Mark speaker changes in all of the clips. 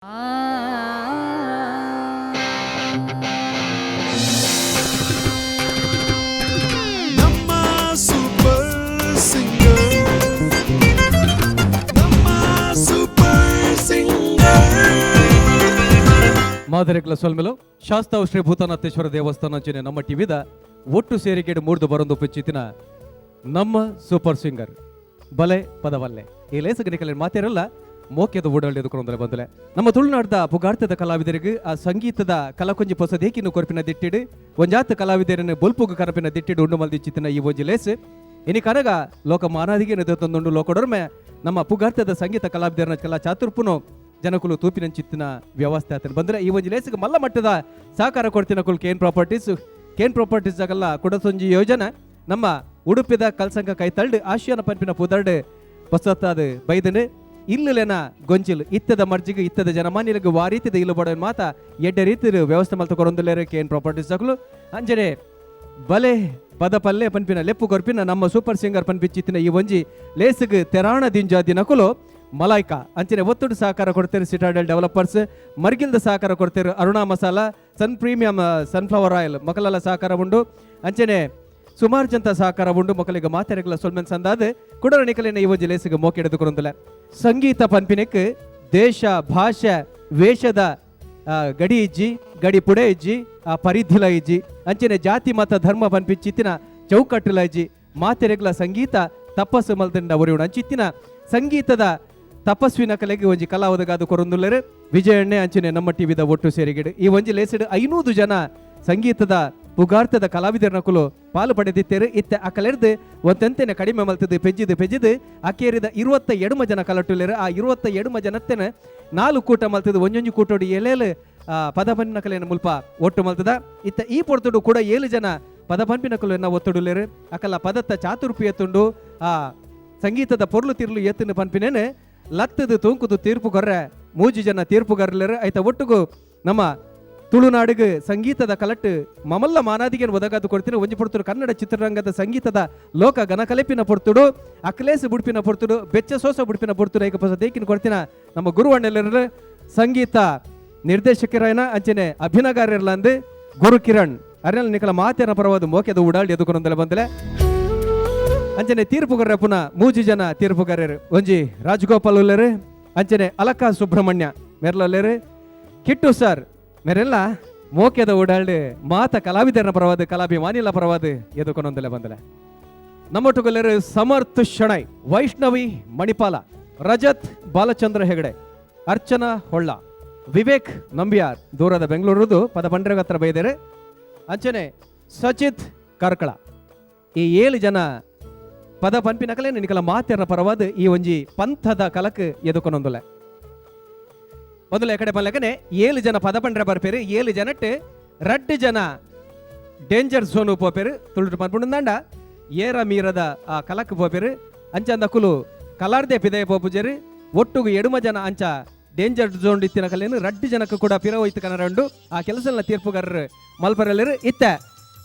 Speaker 1: ನಮ್ಮ super singer, ನಮ್ಮ super singer.
Speaker 2: ಮಾದರಿಗಳ ಸೊಲ್ಮೆಲು ಶಾಸ್ತಾವ್ ಶ್ರೀ ಭೂತಾನಾಥೇಶ್ವರ ದೇವಸ್ಥಾನ ನಮ್ಮ ಟಿವಿದ ಒಟ್ಟು ಸೇರಿಕೆಡು ಮೂರ್ದು ಬರೊಂದು ಪಿಚ್ಚಿತಿನ ನಮ್ಮ ಸೂಪರ್ ಸಿಂಗರ್ ಬಲೆ ಪದವಲ್ಲೆ ಈ ಲೇಸಗನಿಕಲ್ಲಿ ಮಾತಿರಲ್ಲ ಮೋಕ್ಯದ ಓಡಾಡಿ ಎದುಕೊಂಡಲೆ ಬಂದಲೆ ನಮ್ಮ ತುಳುನಾಡದ ಪುಗಾರ್ಥದ ಕಲಾವಿದರಿಗೆ ಆ ಸಂಗೀತದ ಕಲಕೊಂಜಿ ಪೊಸದೇಕಿನ್ನು ಕೊರಪಿನ ದಿಟ್ಟಿಡು ಒಂಜಾತ ಕಲಾವಿದರನ್ನು ಬೊಲ್ಪುಗ ಕರಪಿನ ದಿಟ್ಟಿಡು ಉಂಡು ಮಲ್ದಿಚ್ಚಿತ್ತಿನ ಈ ಒಂಜಿ ಲೇಸ್ ಇನಿ ಕನಗ ಲೋಕ ಮಾನಾದಿಗೆ ತಂದೊಂದು ಲೋಕಡೊರ್ಮೆ ನಮ್ಮ ಪುಗಾರ್ಥದ ಸಂಗೀತ ಕಲಾವಿದರನ ಕಲಾ ಚಾತುರ್ಪುನು ಜನಕುಲು ತೂಪಿನಂಚಿತ್ತಿನ ವ್ಯವಸ್ಥೆ ಆತನ ಬಂದ್ರೆ ಈ ಒಂಜಿ ಲೇಸಿಗೆ ಮಲ್ಲ ಮಟ್ಟದ ಸಹಕಾರ ಕೊಡ್ತಿನ ಕುಲ್ ಕೇನ್ ಪ್ರಾಪರ್ಟೀಸ್ ಆಗಲ್ಲ ಕೊಡಸೊಂಜಿ ಯೋಜನೆ ನಮ್ಮ ಉಡುಪಿದ ಕಲ್ಸಂಕ ಕೈತಳ್ಡು ಆಶಿಯಾನ ಪಂಪಿನ ಪುದರ್ಡು ಪೊಸತ್ತಾದ ಬೈದನು ಇಲ್ಲಲೇನ ಗೊಂಚಿಲ್ ಇತ್ತದ ಮರ್ಜಿಗೆ ಇತ್ತದ ಜನಮಾನ್ಯರಿಗೆ ವಾರೀತಿದ ಇಲ್ಲ ಬಡ ಮಾತ ಎಡ್ಡೆ ರೀತಿ ವ್ಯವಸ್ಥೆ ಮಲ್ತ ಕೊರೊಂದುಲೇರೆ ಕೇನ್ ಪ್ರಾಪರ್ಟೀಸ್ ಆಗಲು ಅಂಜನೆ ಬಲೆ ಪದ ಪಲ್ಲೆ ಪನ್ಪಿನ ಲೆಪ್ಪು ಕೊರ್ಪಿನ ನಮ್ಮ ಸೂಪರ್ ಸಿಂಗರ್ ಪನ್ಪಿಚ್ಚಿತ್ತಿನ ಈ ಒಂಜಿ ಲೇಸಿಗೆ ತೆರಾಣ ದಿಂಜ ದಿನಕುಲು ಮಲಾಯ್ಕ ಅಂಚನೆ ಒತ್ತುಡು ಸಹಕಾರ ಕೊಡ್ತಾರೆ ಸಿಟಾಡೆಲ್ ಡೆವಲಪರ್ಸ್ ಮರ್ಗಿಲ್ದ ಸಹಕಾರ ಕೊಡ್ತಾರೆ ಅರುಣಾ ಮಸಾಲ ಸನ್ ಪ್ರೀಮಿಯಂ ಸನ್ಫ್ಲವರ್ ಆಯಿಲ್ ಮಕ್ಕಳೆಲ್ಲ ಸಹಕಾರ ಉಂಡು ಅಂಚನೆ ಸುಮಾರು ಜಂತ ಸಹಕಾರ ಉಂಡು ಮಕ್ಕಳಿಗೆ ಮಾತೆರೆಗಳ ಸೊಲ್ಮೆನ್ ಸಂದಾದ ಕುಡರ ನಿಕಲಿನ ಇವ ಜಿಲೇಸಿಗೆ ಮೋಕೆ ಹಿಡಿದುಕೊರೊಂದಿಲ್ಲ ಸಂಗೀತ ಪನ್ಪಿನಕ್ಕೆ ದೇಶ ಭಾಷೆ ವೇಷದ ಗಡಿ ಇಜ್ಜಿ ಗಡಿ ಪುಡೆ ಇಜ್ಜಿ ಆ ಪರಿಧಿಲ ಇಜ್ಜಿ ಅಂಚನೆ ಜಾತಿ ಮತ ಧರ್ಮ ಪನ್ಪಿಚ್ಚಿತ್ತಿನ ಚೌಕಟ್ಟುಲ ಇಜ್ಜಿ ಮಾತೆರೆಗಳ ಸಂಗೀತ ತಪಸ್ಸು ಮಲ್ದಂಡ ಒರಿಯುಣ ಅಂಚಿತ್ತಿನ ಸಂಗೀತದ ತಪಸ್ವಿನ ಕಲೆಗೆ ಒಂಜಿ ಕಲಾವದಗಾದು ಕೊರೊಂದುಲ್ಲರು ವಿಜಯಣ್ಣೆ ಅಂಚನೆ ನಮ್ಮ ಟಿವಿದ ಒಟ್ಟು ಸೇರಿಗಿಡು ಈ ಒಂಜಿ ಲೇಸಿಡ್ 500 ಜನ ಸಂಗೀತದ ಪುಗಾರ್ಥದ ಕಲಾವಿದರನ ಕುಲು ಪಾಲು ಪಡೆದಿತ್ತೇರು ಇತ್ತೆ ಆ ಕಲೆರ್ದು ಒಂತೆಂತೆನೆ ಕಡಿಮೆ ಮಲ್ತದ್ದು ಪೆಜ್ಜಿದು ಅಕೇರಿದ 22 ಜನ ಕಲಟುಲೇರು ಆ 22 ಜನತ್ತೇನೆ 4 ಕೂಟ ಮಲ್ತದ್ದು ಒಂಜೊಂಜು ಕೂಟೋಡಿ ಎಲೇಲು ಪದ ಪಂಪಿನ ಕಲೆಯನ್ನು ಮುಲ್ಪ ಒಟ್ಟು ಮಲ್ತದ ಇತ್ತ ಈ ಪೊರ್ತುಡು ಕೂಡ 7 ಜನ ಪದ ಪಂಪಿನ ಕಲೆಯನ್ನು ಒತ್ತುಡುಲೇರು ಅಕಲ್ಲ ಪದತ್ತ ಚಾತುರ್ಪಿ ಎತ್ತುಂಡು ಆ ಸಂಗೀತದ ಪೊರ್ಲು ತಿರ್ಲು ಎತ್ತಿನ ಪಂಪಿನೇನೆ ಲತ್ತದು ತೂಂಕುದು ತೀರ್ಪು ಕೊರ್ರೆ 3 ಜನ ತೀರ್ಪು ಗರ್ಲೇರು ಆಯ್ತ ಒಟ್ಟುಗು ನಮ್ಮ ತುಳುನಾಡಿಗೆ ಸಂಗೀತದ ಕಲಟ್ಟು ಮಮಲ್ಲ ಮಾನಾದಿಗೆ ಒದಗಾದು ಕೊಡ್ತೀನಿ ಒಂಜಿ ಪೊರ್ತುಡು ಕನ್ನಡ ಚಿತ್ರರಂಗದ ಸಂಗೀತದ ಲೋಕ ಗನಕಲೆಪಿನ ಪೊರ್ತುಡು ಅಕ್ಲೇಸ್ ಬುಡ್ಪಿನ ಪೊರ್ತುಡು ಬೆಚ್ಚ ಸೋಸ ಬುಡ್ಪಿನ ಪೊರ್ತುಡು ಈಗ ಹೊಸ ದೇಕಿನ ಕೊಡ್ತೀನ ನಮ್ಮ ಗುರುವಣ್ಣೆಲ್ಲರ ಸಂಗೀತ ನಿರ್ದೇಶಕರೇನ ಅಂಚನೆ ಅಭಿನಗಾರರ್ಲ ಅಂದು ಗುರು ಕಿರಣ್ ಅರ್ನೆಲ್ ನಿಕಲ ಮಾತೇನ ಪರವಾದ ಮೋಕೆದ ಉಡಾಳಿ ಎದುಕೊಂಡಲೆ ಬಂದಲೆ ಅಂಚನೆ ತೀರ್ಪುಗಾರ ಪುನಃ 3 ಜನ ತೀರ್ಪುಗಾರರು ಒಂಜಿ ರಾಜಗೋಪಾಲ್ ಉಲ್ಲೇರು ಅಂಚನೆ ಅಲಕಾ ಸುಬ್ರಹ್ಮಣ್ಯ ಮೆರ್ಲಲ್ಲೇರು ಕಿಟ್ಟು ಸರ್ ಮೇರೆಲ್ಲ ಮೋಕೆದ ಓಡಾಡಿ ಮಾತ ಕಲಾವಿದರನ ಪರವಾದ ಕಲಾಭಿಮಾನಿಲ ಪರವಾದ ಎದುಕೊಂಡೊಂದಲೆ ಬಂದಲೆ ನಮ್ಮೊಟ್ಟುಗೊಲ್ಲರು ಸಮರ್ಥ ಶಣೈ ವೈಷ್ಣವಿ ಮಣಿಪಾಲ ರಜತ್ ಬಾಲಚಂದ್ರ ಹೆಗಡೆ ಅರ್ಚನಾ ಹೊಳ್ಳ ವಿವೇಕ್ ನಂಬಿಯಾರ್ ದೂರದ ಬೆಂಗಳೂರುದು ಪದ ಬಂಡ್ರೆಗ ಹತ್ರ ಬೈದೇರೆ ಅಂಚನೆ ಸಚಿತ್ ಕಾರ್ಕಳ ಈ 7 ಜನ ಪದ ಪಂಪಿನ ಕಲೆ ನಿಕಲ ಮಾತೆರ ಪರವಾದ ಈ ಒಂಜಿ ಪಂಥದ ಕಲಕ್ ಎದುಕೊಂಡೊಂದಲೆ ಮೊದಲ ಕಡೆ ಪಲ್ಲಕನೆ 7 ಜನ ಪದ ಪಂಡ್ರೆ ಬರ್ಪೇರು 7 ಜನಟ್ಟು 2 ಜನ ಡೇಂಜರ್ ಝೋನ್ ಪೋಪೇರು ತುಳು ಪನ್ಪುಂಡ ಏರ ಮೀರದ ಆ ಕಲಕ್ ಪೋಪೇರು ಅಂಚಂದ ಕುಲು ಕಲಾರ್ದೆ ಪಿದಯ ಪೋಪುಜರು ಒಟ್ಟುಗು 7 ಜನ ಅಂಚ ಡೇಂಜರ್ ಝೋನ್ ಇತ್ತಿನ ಕಲೆಯನ್ನು 2 ಜನಕ್ಕೆ ಕೂಡ ಪಿರ ಹೋಯ್ತು ಕನರಂಡು ಆ ಕೆಲಸನ ತೀರ್ಪುಗಾರರು ಮಲ್ಪರಲ್ಲರು ಇತ್ತ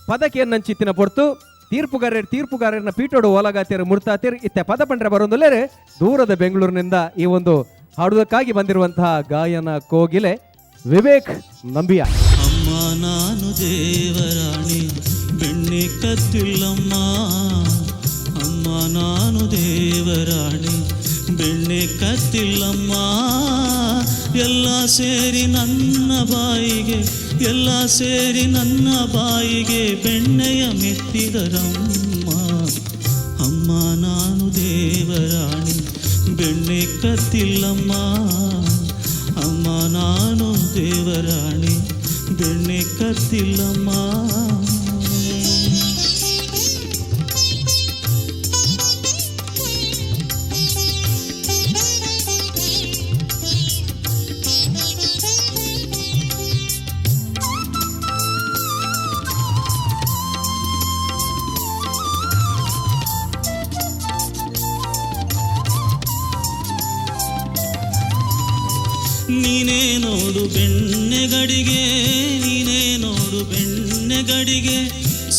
Speaker 2: ಪದಕ್ಕೆ ಏನಂಚಿತ್ತಿನ ಪೊರ್ತು ತೀರ್ಪುಗಾರರನ್ನ ಪೀಟೋಡು ಓಲಗಾತಿಯರು ಮುಡ್ತಾತಿರು ಇತ್ತ ಪದ ಪಂಡ್ರೆ ಬರೋಂದಲ್ಲೇ ದೂರದ ಬೆಂಗಳೂರಿನಿಂದ ಈ ಒಂದು ಹಾಡುವುದಕ್ಕಾಗಿ ಬಂದಿರುವಂತಹ ಗಾಯನ ಕೋಗಿಲೆ ವಿವೇಕ್ ನಂಬಿಯ.
Speaker 3: ಅಮ್ಮ ನಾನು ದೇವರಾಣಿ ಬೆಣ್ಣೆ ಕತ್ತಿಲ್ಲಮ್ಮ, ಅಮ್ಮ ನಾನು ದೇವರಾಣಿ ಬೆಣ್ಣೆ ಕತ್ತಿಲ್ಲಮ್ಮ, ಎಲ್ಲ ಸೇರಿ ನನ್ನ ಬಾಯಿಗೆ ಬೆಣ್ಣೆಯ ಮೆತ್ತಿದರಮ್ಮ, ಅಮ್ಮ ನಾನು ದೇವರಾಣಿ ಬೆಣ್ಣೆ ಕತ್ತಿಲ್ಲಮ್ಮ, ಅಮ್ಮ ನಾನು ದೇವರಾಣಿ ಬೆಣ್ಣೆ ಕತ್ತಿಲ್ಲಮ್ಮ. ನೀನೇ ನೋಡು ಬೆಣ್ಣೆಗಡಿಗೆ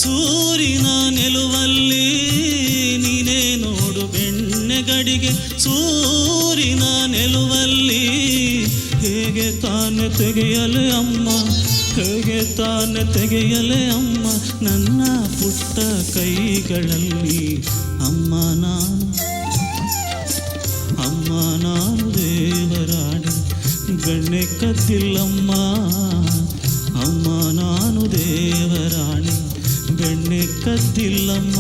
Speaker 3: ಸೂರಿನ ನೆಲುವಲ್ಲಿ, ನೀನೇ ನೋಡು ಬೆಣ್ಣೆಗಡಿಗೆ ಸೂರಿನ ನೆಲುವಲ್ಲಿ, ಹೇಗೆ ತಾನೆ ತೆಗೆಯಲೆ ಅಮ್ಮ, ಹೇಗೆ ತಾನೆ ತೆಗೆಯಲೆ ಅಮ್ಮ ನನ್ನ ಪುಟ್ಟ ಕೈಗಳಲ್ಲಿ. ಅಮ್ಮ ನಾನು ದೇವರಾಣಿ ಬೆಣ್ಣೆ ಕದ್ದಿಲ್ಲಮ್ಮ, ಅಮ್ಮ ನಾನು ದೇವರಾಣಿ ಬೆಣ್ಣೆ ಕದ್ದಿಲ್ಲಮ್ಮ.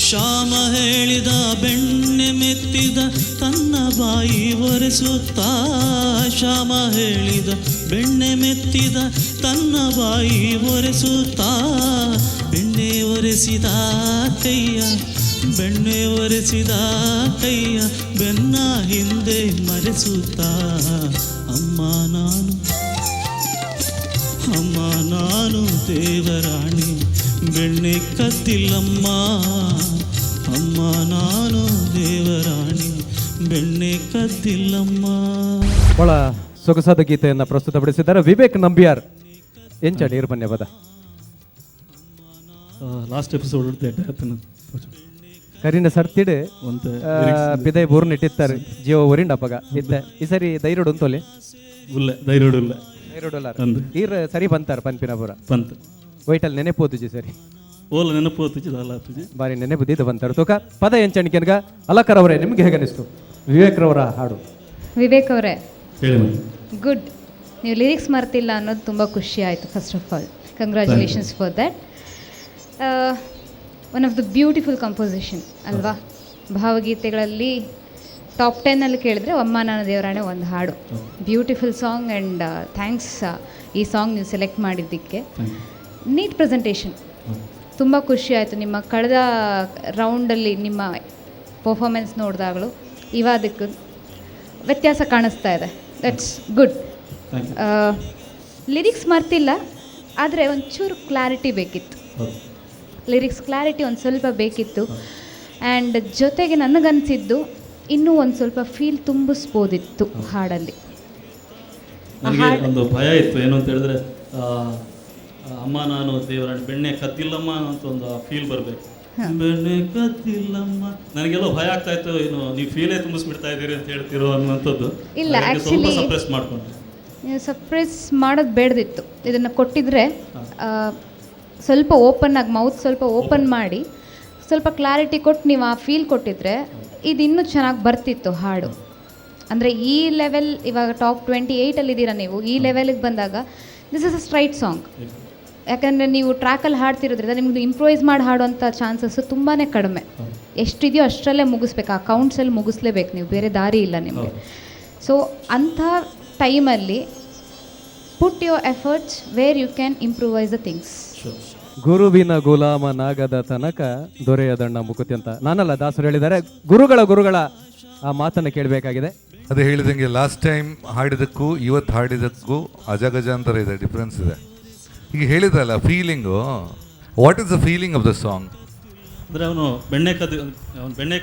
Speaker 3: ಶ್ಯಾಮ ಹೇಳಿದ ಬೆಣ್ಣೆ ಮೆತ್ತಿದ ತನ್ನ ಬಾಯಿ ಒರೆಸುತ್ತಾ, ಶ್ಯಾಮ ಹೇಳಿದ ಬೆಣ್ಣೆ ಮೆತ್ತಿದ ತನ್ನ ಬಾಯಿ ಒರೆಸುತ್ತಾ, ಬೆಣ್ಣೆ ಒರೆಸಿದ ಕೈಯ ಬೆಣ್ಣೆ ಒರೆಸಿದ ಕೈಯ ಬೆನ್ನ ಹಿಂದೆ ಮರೆಸುತ್ತಾ, ಅಮ್ಮ ನಾನು ದೇವರಾಣಿ ಬೆಣ್ಣೆ ಕದ್ದಿಲ್ಲಮ್ಮ, ಅಮ್ಮ ನಾನು ದೇವರಾಣಿ ಬೆಣ್ಣೆ ಕದ್ದಿಲ್ಲಮ್ಮ.
Speaker 2: ಬಹಳ ಸೊಗಸಾದ ಗೀತೆಯನ್ನು ಪ್ರಸ್ತುತಪಡಿಸಿದ್ದಾರೆ ವಿವೇಕ್ ನಂಬಿಯಾರ್. ಎಂಚ ನಿರ್ಮನ್ಯ ಪದ
Speaker 3: ಲಾಸ್ಟ್ ಎಪಿಸೋಡ್
Speaker 2: ಕರೀನ ಸರ್ತಿಡ್ ಪಿದೈ ಬೋರ್ನ್ ಇಟ್ಟಿತ್ತಾರೆ ಜೀವ ಒರಿಂಡ ಅಪ್ಪಗ ಇತ್ತ ಈ ಸರಿ ಧೈರ್ಯಡು ಅಂತೋಲಿ
Speaker 3: ಧೈರ್ಯಡುಲ್ಲ
Speaker 2: ಈರ್ ಸರಿ ಬಂತಾರ ಪನ್ಪಿನಪುರ
Speaker 3: ಬಂತ
Speaker 2: ವೈಟಲ್ ನೆನೆಪೋತುಜಿ ಸರಿ
Speaker 3: ಓಲ ನೆನಪೋತುಜಿ
Speaker 2: ಬಾರಿ ನೆನೆಪುದಿದ್ದು ಬಂತಾರ ತೂಕ ಪದ ಎಂಚಣಿಕೆನ್ಗ ಅಲಕರ್ ಅವರೇ ನಿಮ್ಗೆ ಹೇಗನಿಸ್ತು ವಿವೇಕ್ ರವರ ಹಾಡು?
Speaker 4: ವಿವೇಕ್ ಅವರೇ
Speaker 3: ಹೇಳಿ
Speaker 4: ಗುಡ್, ನೀವು ಲಿರಿಕ್ಸ್ ಮರ್ತಿಲ್ಲ ಅನ್ನೋದು ತುಂಬ ಖುಷಿ ಆಯಿತು. First of all congratulations for that. One of the beautiful composition ಅಲ್ವಾ? ಭಾವಗೀತೆಗಳಲ್ಲಿ ಟಾಪ್ 10 ಕೇಳಿದ್ರೆ ಅಮ್ಮ ನಾನು ದೇವರಾಣೆ ಒಂದು ಹಾಡು. ಬ್ಯೂಟಿಫುಲ್ ಸಾಂಗ್ ಆ್ಯಂಡ್ ಥ್ಯಾಂಕ್ಸ್ ಈ ಸಾಂಗ್ ನೀವು ಸೆಲೆಕ್ಟ್ ಮಾಡಿದ್ದಕ್ಕೆ. ನೀಟ್ ಪ್ರೆಸೆಂಟೇಷನ್, ತುಂಬ ಖುಷಿ ಆಯಿತು. ನಿಮ್ಮ ಕಳೆದ ರೌಂಡಲ್ಲಿ ನಿಮ್ಮ ಪರ್ಫಾರ್ಮೆನ್ಸ್ ನೋಡಿದಾಗಲೂ ಇವದಕ್ಕೂ ವ್ಯತ್ಯಾಸ ಕಾಣಿಸ್ತಾ ಇದೆ. That's good. ಲಿರಿಕ್ಸ್ ಮರ್ತಿಲ್ಲ, ಆದರೆ ಒಂಚೂರು ಕ್ಲಾರಿಟಿ ಬೇಕಿತ್ತು. ಲಿರಿಕ್ಸ್ ಕ್ಲಾರಿಟಿ ಒಂದು ಸ್ವಲ್ಪ ಬೇಕಿತ್ತು. ಆ್ಯಂಡ್ ಜೊತೆಗೆ ನನಗನ್ಸಿದ್ದು ಇನ್ನೂ ಒಂದು ಸ್ವಲ್ಪ ಫೀಲ್ ತುಂಬಿಸ್ಬೋದಿತ್ತು ಹಾಡಲ್ಲಿ.
Speaker 3: ನನಗೆ ಒಂದು ಭಯ ಇತ್ತು, ಏನು ಅಂತ ಹೇಳಿದ್ರೆ ಅಮ್ಮ ನಾನು ದೇವರಾಣಿ ಬೆಣ್ಣೆ ಕದ್ದಿಲ್ಲಮ್ಮ ಅಂತ ಒಂದು ಫೀಲ್ ಬರಬೇಕು. ಬೆಣ್ಣೆ ಕದ್ದಿಲ್ಲಮ್ಮ ನನಗೆಲ್ಲೋ ಭಯ ಆಗ್ತಾ ಇತ್ತು, ಏನು ನೀವು ಫೀಲೇ ತುಂಬಿಸ್ಬಿಡ್ತಾ ಇದ್ದೀರಿ ಅಂತ ಹೇಳ್ತಿರೋ ಅನ್ನುವಂಥದ್ದು.
Speaker 4: ಇಲ್ಲ, ಆ್ಯಕ್ಚುಲಿ
Speaker 3: ಸಪ್ರೆಸ್ ಮಾಡ್ಕೊಂಡು
Speaker 4: ನೀವು ಸಪ್ರೆಸ್ ಮಾಡೋದು ಬೇಡದಿತ್ತು. ಇದನ್ನು ಕೊಟ್ಟಿದ್ರೆ ಸ್ವಲ್ಪ ಓಪನ್ ಆಗಿ ಮೌತ್ ಸ್ವಲ್ಪ ಓಪನ್ ಮಾಡಿ ಸ್ವಲ್ಪ ಕ್ಲಾರಿಟಿ ಕೊಟ್ಟು ನೀವು ಆ ಫೀಲ್ ಕೊಟ್ಟಿದ್ರೆ ಇದು ಇನ್ನೂ ಚೆನ್ನಾಗಿ ಬರ್ತಿತ್ತು ಹಾಡು. ಅಂದರೆ ಈ ಲೆವೆಲ್ ಇವಾಗ ಟಾಪ್ 28 ನೀವು. ಈ ಲೆವೆಲಿಗೆ ಬಂದಾಗ this is a straight song. ಯಾಕಂದರೆ ನೀವು ಟ್ರ್ಯಾಕಲ್ಲಿ ಹಾಡ್ತಿರೋದ್ರಿಂದ ನಿಮ್ಗೆ ಇಂಪ್ರೂವೈಸ್ ಮಾಡಿ ಹಾಡುವಂಥ ಚಾನ್ಸಸ್ಸು ತುಂಬಾ ಕಡಿಮೆ. ಎಷ್ಟಿದೆಯೋ ಅಷ್ಟರಲ್ಲೇ ಮುಗಿಸ್ಬೇಕು, ಆ ಕೌಂಟ್ಸಲ್ಲಿ ಮುಗಿಸ್ಲೇಬೇಕು ನೀವು, ಬೇರೆ ದಾರಿ ಇಲ್ಲ ನಿಮಗೆ. ಸೊ ಅಂಥ ಟೈಮಲ್ಲಿ put your efforts where you can improvise the things.
Speaker 2: ಗುರುವಿನ ಗುಲಾಮನಾಗದ ತನಕ ದೊರೆಯದಣ್ಣ ಮುಕುತಿ ಅಂತ ನಾನಲ್ಲ, ದಾಸರು ಹೇಳಿದ್ದಾರೆ. ಗುರುಗಳ ಆ ಮಾತನ್ನು ಕೇಳಬೇಕಾಗಿದೆ.
Speaker 5: ಅದೇ ಹೇಳಿದಂಗೆ ಲಾಸ್ಟ್ ಟೈಮ್ ಹಾಡಿದಕ್ಕೂ ಇವತ್ತು ಹಾಡಿದಕ್ಕೂ ಅಜಗಜಾಂತರ ಇದೆ, ಡಿಫ್ರೆನ್ಸ್ ಇದೆ. ಈಗ ಹೇಳಿದಲ್ಲ feeling, what is the feeling of the song?
Speaker 3: ಅಂದರೆ ಅವನು ಬೆಣ್ಣೆ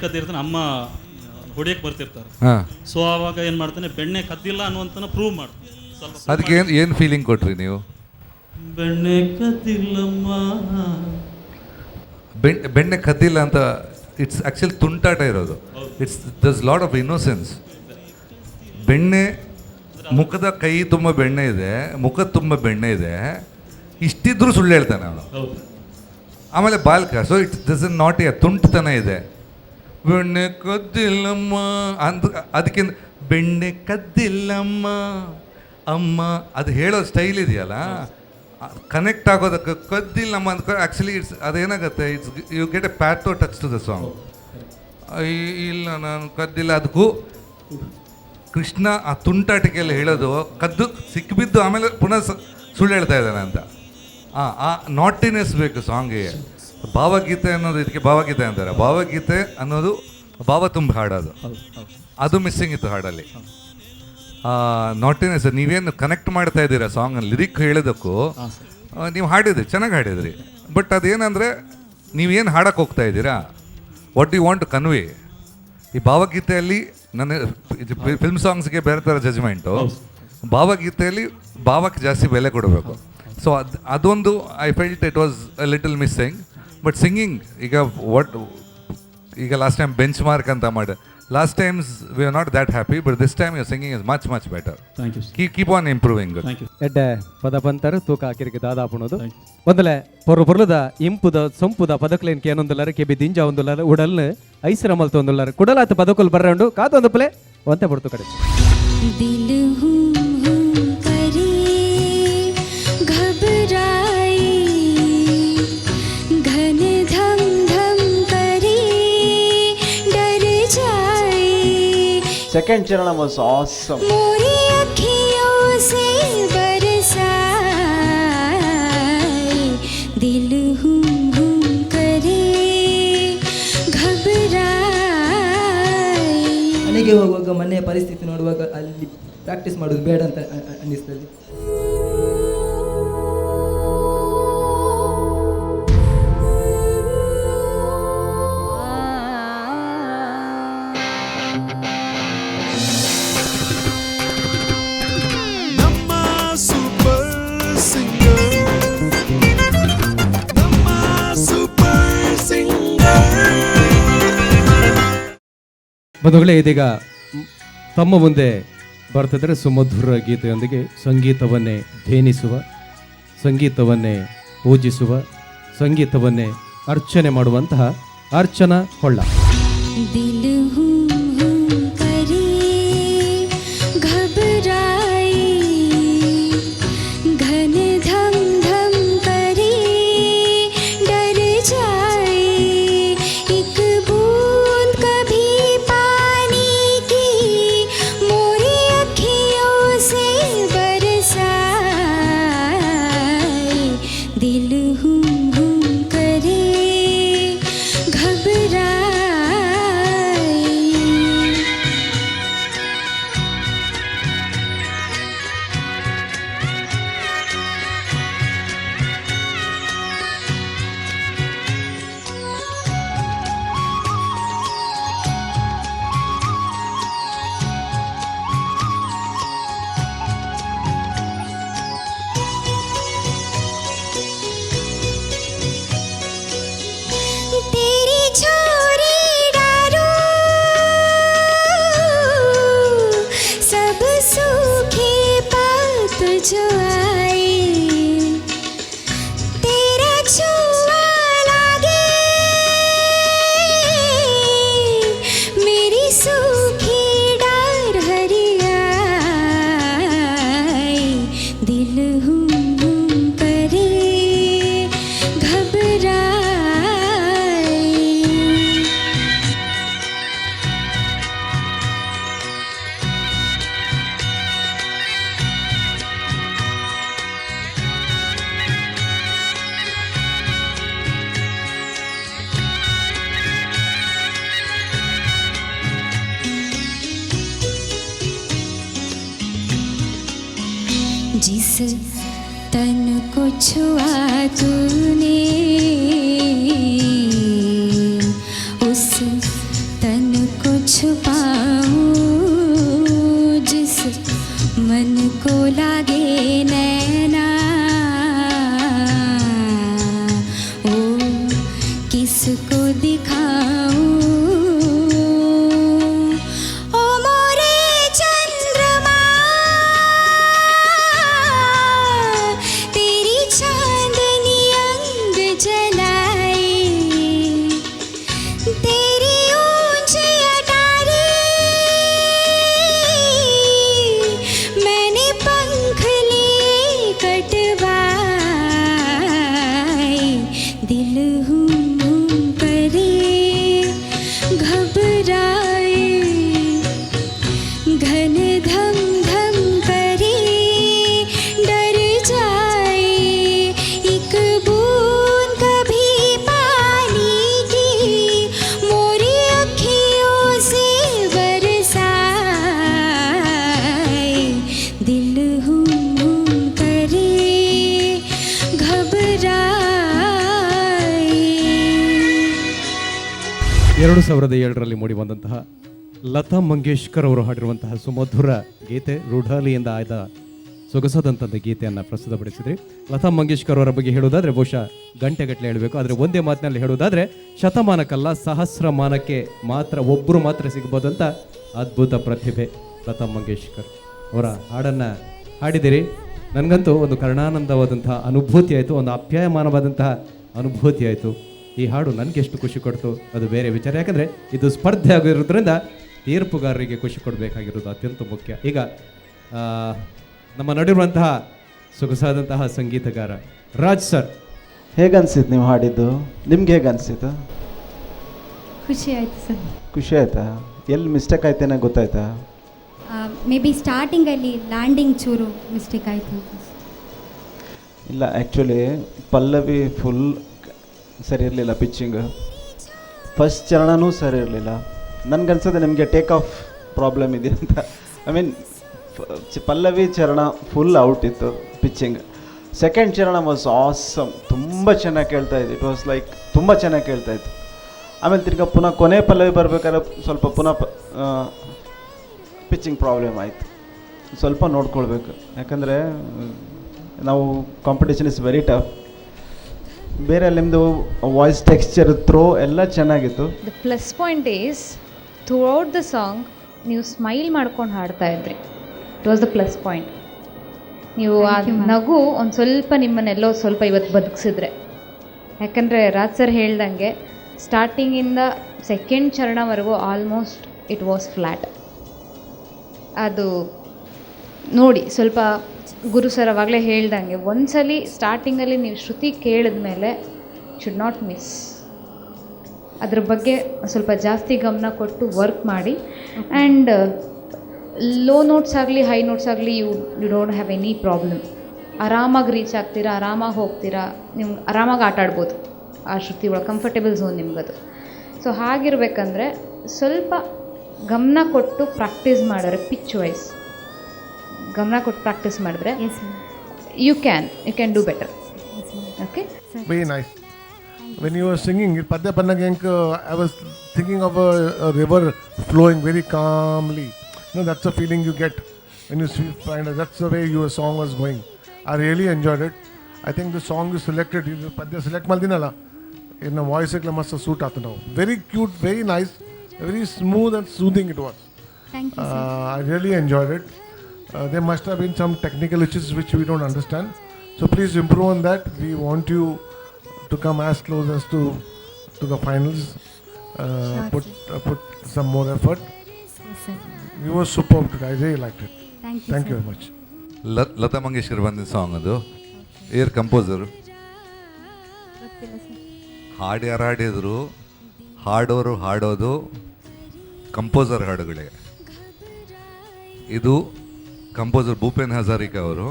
Speaker 3: ಕದ್ದಿರ್ತಾನೆ, ಅಮ್ಮ ಹೊಡಿಯಕ್ಕೆ ಬರ್ತಿರ್ತಾರೆ. ಸೊ ಆವಾಗ ಏನು ಮಾಡ್ತಾನೆ, ಬೆಣ್ಣೆ ಕದ್ದಿಲ್ಲ ಅನ್ನುವಂತ ಪ್ರೂವ್ ಮಾಡ್ತಾನೆ.
Speaker 5: ಅದಕ್ಕೆ ಏನು ಫೀಲಿಂಗ್ ಕೊಟ್ರಿ ನೀವು?
Speaker 3: ಬೆಣ್ಣೆ ಕದ್ದಿಲ್ಲಮ್ಮ,
Speaker 5: ಬೆಣ್ಣೆ ಕದ್ದಿಲ್ಲ ಅಂತ ಇಟ್ಸ್ ಆ್ಯಕ್ಚುಲಿ ತುಂಟಾಟ ಇರೋದು. It's thus lot of innocence. ಬೆಣ್ಣೆ ಮುಖದ ಕೈ ತುಂಬ ಬೆಣ್ಣೆ ಇದೆ, ಮುಖದ ತುಂಬ ಬೆಣ್ಣೆ ಇದೆ, ಇಷ್ಟಿದ್ರೂ ಸುಳ್ಳು ಹೇಳ್ತಾನೆ ಅವನು. ಆಮೇಲೆ ಬಾಲ್ಕ, so it's Dus not A ತುಂಟತನ ಇದೆ. ಬೆಣ್ಣೆ ಕದ್ದಿಲ್ಲಮ್ಮ ಅಂತ ಅದಕ್ಕಿಂತ ಬೆಣ್ಣೆ ಕದ್ದಿಲ್ಲಮ್ಮ ಅಮ್ಮ ಅದು ಹೇಳೋ ಸ್ಟೈಲ್ ಇದೆಯಲ್ಲ, ಕನೆಕ್ಟ್ ಆಗೋದಕ್ಕೆ ಕದ್ದಿಲ್ಲಮ್ಮ ಅಂತ ಆ್ಯಕ್ಚುಲಿ ಇಟ್ಸ್ ಅದೇನಾಗುತ್ತೆ, it's you get a pathos touch to the song. ಇಲ್ಲ ನಾನು ಕದ್ದಿಲ್ಲ, ಅದಕ್ಕೂ ಕೃಷ್ಣ ಆ ತುಂಟಾಟಿಕೆಲ್ಲ ಹೇಳೋದು ಕದ್ದು ಸಿಕ್ಕಿಬಿದ್ದು ಆಮೇಲೆ ಪುನಃ ಸುಳ್ಳು ಹೇಳ್ತಾ ಇದ್ದಾನೆ ಅಂತ. ಆ ನಾಟಿನೆಸ್ ಬೇಕು ಸಾಂಗಿಗೆ. ಭಾವಗೀತೆ ಅನ್ನೋದು ಇದಕ್ಕೆ ಭಾವಗೀತೆ ಅಂತಾರೆ. ಭಾವಗೀತೆ ಅನ್ನೋದು ಭಾವ ತುಂಬ ಹಾಡೋದು, ಅದು ಮಿಸ್ಸಿಂಗ್ ಇತ್ತು ಹಾಡಲ್ಲಿ. ನಾಟಿನೆಸ್ ನೀವೇನು ಕನೆಕ್ಟ್ ಮಾಡ್ತಾ ಇದ್ದೀರಾ ಸಾಂಗ್ ಲಿರಿಕ್ ಹೇಳೋದಕ್ಕೂ
Speaker 3: ಹಾಂ ಸರ್.
Speaker 5: ನೀವು ಹಾಡಿದ್ರಿ, ಚೆನ್ನಾಗಿ ಹಾಡಿದ್ರಿ. ಬಟ್ ಅದೇನಂದರೆ ನೀವೇನು ಹಾಡಕ್ಕೆ ಹೋಗ್ತಾ ಇದ್ದೀರಾ, what you want to convey. ಈ ಭಾವಗೀತೆಯಲ್ಲಿ ನನ್ನ ಫಿಲ್ಮ್ ಸಾಂಗ್ಸ್ಗೆ ಬೇರೆ ಥರ ಜಜ್ಮೆಂಟು, ಭಾವಗೀತೆಯಲ್ಲಿ ಭಾವಕ್ಕೆ ಜಾಸ್ತಿ ಬೆಲೆ ಕೊಡಬೇಕು. ಸೊ ಅದೊಂದು I felt it was a little missing. But singing ಈಗ ಲಾಸ್ಟ್ ಟೈಮ್ ಬೆಂಚ್ ಮಾರ್ಕ್ ಅಂತ ಮಾಡಿ, last times we are not that happy, but this time your singing is much much better.
Speaker 3: Thank you
Speaker 5: keep on improving.
Speaker 3: Thank you.
Speaker 2: ಎಡ್ಡೆ ಪದ ಪಂತರ ತೂಕ ಹಾಕಿರಿಗೆ ದಾದಾಪುಣದು
Speaker 3: Thank
Speaker 2: ಮೊದಲೇ ಪೊರ್ಲದ ಇಂಪುದ ಸೊಂಪುದ ಪದಕ್ಲೇನ್ಕೆ ಏನೊಂದುಲ್ಲಾರ KB ದಿಂಜ ಒಂದುಲ್ಲಾರ ಉಡಲ್ನ ಐಸಿರಮಲ್ ತೊಂದುಲ್ಲಾರ ಕುಡಲಾತ ಪದಕೊಲ್ ಬರ್ರಂಡು ಕಾತೊಂದು play ಒಂತೆ ಬರ್ತು ಕಡೆ.
Speaker 6: दिल हूँ करे घबराए घन धम धम करे डर जाए
Speaker 7: Second Charanam was awesome.
Speaker 6: मोरी अखियों से बरसाए दिल हूँ करे घबराए
Speaker 8: ಮನೆಗೆ ಹೋಗುವಾಗ ಮನೆಯ ಪರಿಸ್ಥಿತಿ ನೋಡುವಾಗ ಅಲ್ಲಿ ಪ್ರಾಕ್ಟೀಸ್ ಮಾಡೋದು ಬೇಡ ಅಂತ ಅನ್ನಿಸ್ತದೆ.
Speaker 1: ನಮ್ಮ ಸೂಪರ್ ಸಿಂಗರ್, ನಮ್ಮ ಸೂಪರ್ ಸಿಂಗರ್.
Speaker 2: ಬಂಧುಗಳೇ, ಇದೀಗ ತಮ್ಮ ಮುಂದೆ ಬರ್ತಿದ್ರೆ ಸುಮಧುರ ಗೀತೆಯೊಂದಿಗೆ ಸಂಗೀತವನ್ನೇ ಧ್ಯಾನಿಸುವ, ಸಂಗೀತವನ್ನೇ ಪೂಜಿಸುವ, ಸಂಗೀತವನ್ನೇ ಅರ್ಚನೆ ಮಾಡುವಂತಹ ಅರ್ಚನಾ ಹೊಳ್ಳ.
Speaker 6: दिल हूँ करे घबराए घन धम धम करे डर जाए एक बूंद कभी पानी की मोरी अखियों से बरसाए दिल हूँ करे घबराए तेरी छोरी डारो सब सूखे पात जो आए तेरा छुआ लागे मेरी सूखी डार हरियाए दिल हूँ करे घबराए जिस तन को छुआ तूने उस तन को छुपाऊं जिस मन को लागे नैना ओ किसको दिखाऊं ओ मोरे चंद्रमा तेरी चांदनी अंग जलाए तेरी ऊंची अटारी
Speaker 2: 2007ರಲ್ಲಿ ಮೂಡಿಬಂದಂತಹ ಲತಾ ಮಂಗೇಶ್ಕರ್ ಅವರು ಹಾಡಿರುವಂತಹ ಸುಮಧುರ ಗೀತೆ ರೂಢಾಲಿಯಿಂದ ಆಯ್ದ ಸೊಗಸಾದಂಥ ಗೀತೆಯನ್ನು ಪ್ರಸ್ತುತಪಡಿಸಿದ್ರಿ. ಲತಾ ಮಂಗೇಶ್ಕರ್ ಅವರ ಬಗ್ಗೆ ಹೇಳೋದಾದ್ರೆ ಬಹುಶಃ ಗಂಟೆಗಟ್ಟಲೆ ಹೇಳಬೇಕು, ಆದರೆ ಒಂದೇ ಮಾತಿನಲ್ಲಿ ಹೇಳೋದಾದ್ರೆ ಶತಮಾನಕ್ಕಲ್ಲ ಸಹಸ್ರಮಾನಕ್ಕೆ ಮಾತ್ರ ಒಬ್ಬರು ಮಾತ್ರ ಸಿಗ್ಬೋದಂತ ಅದ್ಭುತ ಪ್ರತಿಭೆ ಲತಾ ಮಂಗೇಶ್ಕರ್ ಅವರ ಹಾಡನ್ನು ಹಾಡಿದಿರಿ. ನನಗಂತೂ ಒಂದು ಕರ್ಣಾನಂದವಾದಂತಹ ಅನುಭೂತಿ ಆಯಿತು, ಒಂದು ಅಪ್ಯಾಯಮಾನವಾದಂತಹ ಅನುಭೂತಿ ಆಯಿತು. ಈ ಹಾಡು ನನಗೆ ಎಷ್ಟು ಖುಷಿ ಕೊಡ್ತು ಅದು ಬೇರೆ ವಿಚಾರ, ಯಾಕಂದರೆ ಇದು ಸ್ಪರ್ಧೆ ಆಗಿರೋದ್ರಿಂದ ತೀರ್ಪುಗಾರರಿಗೆ ಖುಷಿ ಕೊಡಬೇಕಾಗಿರೋದು ಅತ್ಯಂತ ಮುಖ್ಯ. ಈಗ ನಮ್ಮ ನಡಿರುವಂತಹ ಸೊಗಸಾದಂತಹ ಸಂಗೀತಗಾರ ರಾಜ್ ಸರ್,
Speaker 7: ಹೇಗನ್ಸಿತ್ತು ನೀವು ಹಾಡಿದ್ದು? ನಿಮ್ಗೆ ಹೇಗೆ ಅನಿಸಿತು?
Speaker 6: ಖುಷಿ ಆಯಿತು ಸರ್.
Speaker 7: ಖುಷಿ ಆಯ್ತಾ? ಎಲ್ಲಿ ಮಿಸ್ಟೇಕ್ ಆಯ್ತೇನೋ ಗೊತ್ತಾಯ್ತಾ?
Speaker 6: ಮೇ ಬಿ ಸ್ಟಾರ್ಟಿಂಗಲ್ಲಿ ಲ್ಯಾಂಡಿಂಗ್ ಚೂರು ಮಿಸ್ಟೇಕ್ ಆಯಿತು ಅಂತ.
Speaker 7: ಇಲ್ಲ, ಆ್ಯಕ್ಚುಲಿ ಪಲ್ಲವಿ ಫುಲ್ ಸರಿ ಇರಲಿಲ್ಲ, ಪಿಚ್ಚಿಂಗ್ ಫಸ್ಟ್ ಚರಣನೂ ಸರಿ ಇರಲಿಲ್ಲ. ನನಗನ್ಸೋದೆ ನಿಮಗೆ ಟೇಕ್ ಆಫ್ ಪ್ರಾಬ್ಲಮ್ ಇದೆ ಅಂತ. ಐ ಮೀನ್ ಪಲ್ಲವಿ ಚರಣ ಫುಲ್ ಔಟ್ ಇತ್ತು ಪಿಚ್ಚಿಂಗ್. ಸೆಕೆಂಡ್ ಚರಣ ವಾಸ್ ಆಸಮ್, ತುಂಬ ಚೆನ್ನಾಗಿ ಕೇಳ್ತಾ ಇತ್ತು. ಇಟ್ ವಾಸ್ ಲೈಕ್ ತುಂಬ ಚೆನ್ನಾಗಿ ಕೇಳ್ತಾ ಇತ್ತು. ಆಮೇಲೆ ತಿರ್ಗಾ ಪುನಃ ಕೊನೆ ಪಲ್ಲವಿ ಬರಬೇಕಾದ್ರೆ ಸ್ವಲ್ಪ ಪುನಃ ಪಿಚ್ಚಿಂಗ್ ಪ್ರಾಬ್ಲಮ್ ಆಯಿತು. ಸ್ವಲ್ಪ ನೋಡ್ಕೊಳ್ಬೇಕು, ಯಾಕಂದರೆ ನಾವು ಕಾಂಪಿಟೇಷನ್ ಇಸ್ ವೆರಿ ಟಫ್. ಬೇರೆ ನಿಮ್ಮದು ವಾಯ್ಸ್ ಟೆಕ್ಸ್ಚರ್ ಥ್ರೋ ಎಲ್ಲ ಚೆನ್ನಾಗಿತ್ತು.
Speaker 4: The plus point is through out the song ನೀವು ಸ್ಮೈಲ್ ಮಾಡ್ಕೊಂಡು ಹಾಡ್ತಾ ಇದ್ರಿ. It was the plus point. ನೀವು ಆ ನಗು ಒಂದು ಸ್ವಲ್ಪ ನಿಮ್ಮನ್ನೆಲ್ಲೋ ಸ್ವಲ್ಪ ಇವತ್ತು ಬದುಕಿಸಿದ್ರೆ. ಯಾಕಂದರೆ ರಾಜ್ ಸರ್ ಹೇಳ್ದಂಗೆ ಸ್ಟಾರ್ಟಿಂಗಿಂದ ಸೆಕೆಂಡ್ ಚರಣವರೆಗೂ ಆಲ್ಮೋಸ್ಟ್ ಇಟ್ ವಾಸ್ ಫ್ಲ್ಯಾಟ್. ಅದು ನೋಡಿ ಸ್ವಲ್ಪ ಗುರು ಸರ್ ಅವಾಗಲೇ ಹೇಳ್ದಂಗೆ ಒಂದ್ಸಲಿ ಸ್ಟಾರ್ಟಿಂಗಲ್ಲಿ ನೀವು ಶ್ರುತಿ ಕೇಳಿದ ಮೇಲೆ ಶುಡ್ ನಾಟ್ ಮಿಸ್. ಅದ್ರ ಬಗ್ಗೆ ಸ್ವಲ್ಪ ಜಾಸ್ತಿ ಗಮನ ಕೊಟ್ಟು ವರ್ಕ್ ಮಾಡಿ. ಆ್ಯಂಡ್ ಲೋ ನೋಟ್ಸ್ ಆಗಲಿ ಹೈ ನೋಟ್ಸ್ ಆಗಲಿ you don't have any problem. ಆರಾಮಾಗಿ ರೀಚ್ ಆಗ್ತೀರಾ, ಆರಾಮಾಗಿ ಹೋಗ್ತೀರಾ, ನಿಮ್ಗೆ ಆರಾಮಾಗಿ ಆಟ ಆಡ್ಬೋದು ಆ ಶ್ರುತಿ ಒಳಗೆ. ಕಂಫರ್ಟೇಬಲ್ ಝೋನ್ ನಿಮ್ಗದು. ಸೊ ಹಾಗಿರ್ಬೇಕಂದ್ರೆ ಸ್ವಲ್ಪ ಗಮನ ಕೊಟ್ಟು ಪ್ರಾಕ್ಟೀಸ್ ಮಾಡಿದ್ರೆ, ಪಿಚ್ ವೈಸ್ ಗಮನ ಕೊಟ್ಟು ಪ್ರಾಕ್ಟೀಸ್ ಮಾಡಿದ್ರೆ you can do better. Okay,
Speaker 9: very nice. When you were singing it, Padya Pannagank, I was thinking of a river flowing very calmly. You know, that's the feeling you get when you find it. That's the way your song was going. I really enjoyed it. I think the song you selected, you Padya select maldinala, in a voice like must suit atano. Very cute, very nice, very smooth and soothing it was.
Speaker 6: Thank you, sir.
Speaker 9: I really enjoyed it. There must have been some technical issues which we don't understand. So please improve on that. We want you to come as close as to the finals. Put some more effort.
Speaker 6: Yes, sir.
Speaker 9: You were superb today. I really liked it.
Speaker 6: Thank you,
Speaker 9: Thank
Speaker 6: sir.
Speaker 9: you very much.
Speaker 5: Lata Mangeshkar ಬಂದಿದ್ದ song ಅದು. ಏರ್ composer
Speaker 6: ಗೊತ್ತಿಲ್ಲ sir.
Speaker 5: ಹಾಡು ಯಾರು ಹಾಡಿದ್ರು, ಹಾಡೋರು ಹಾಡೋದು composer ಹಾಡುಗಳೇ. ಇದು composer Bhupen Hazarika ಅವರು.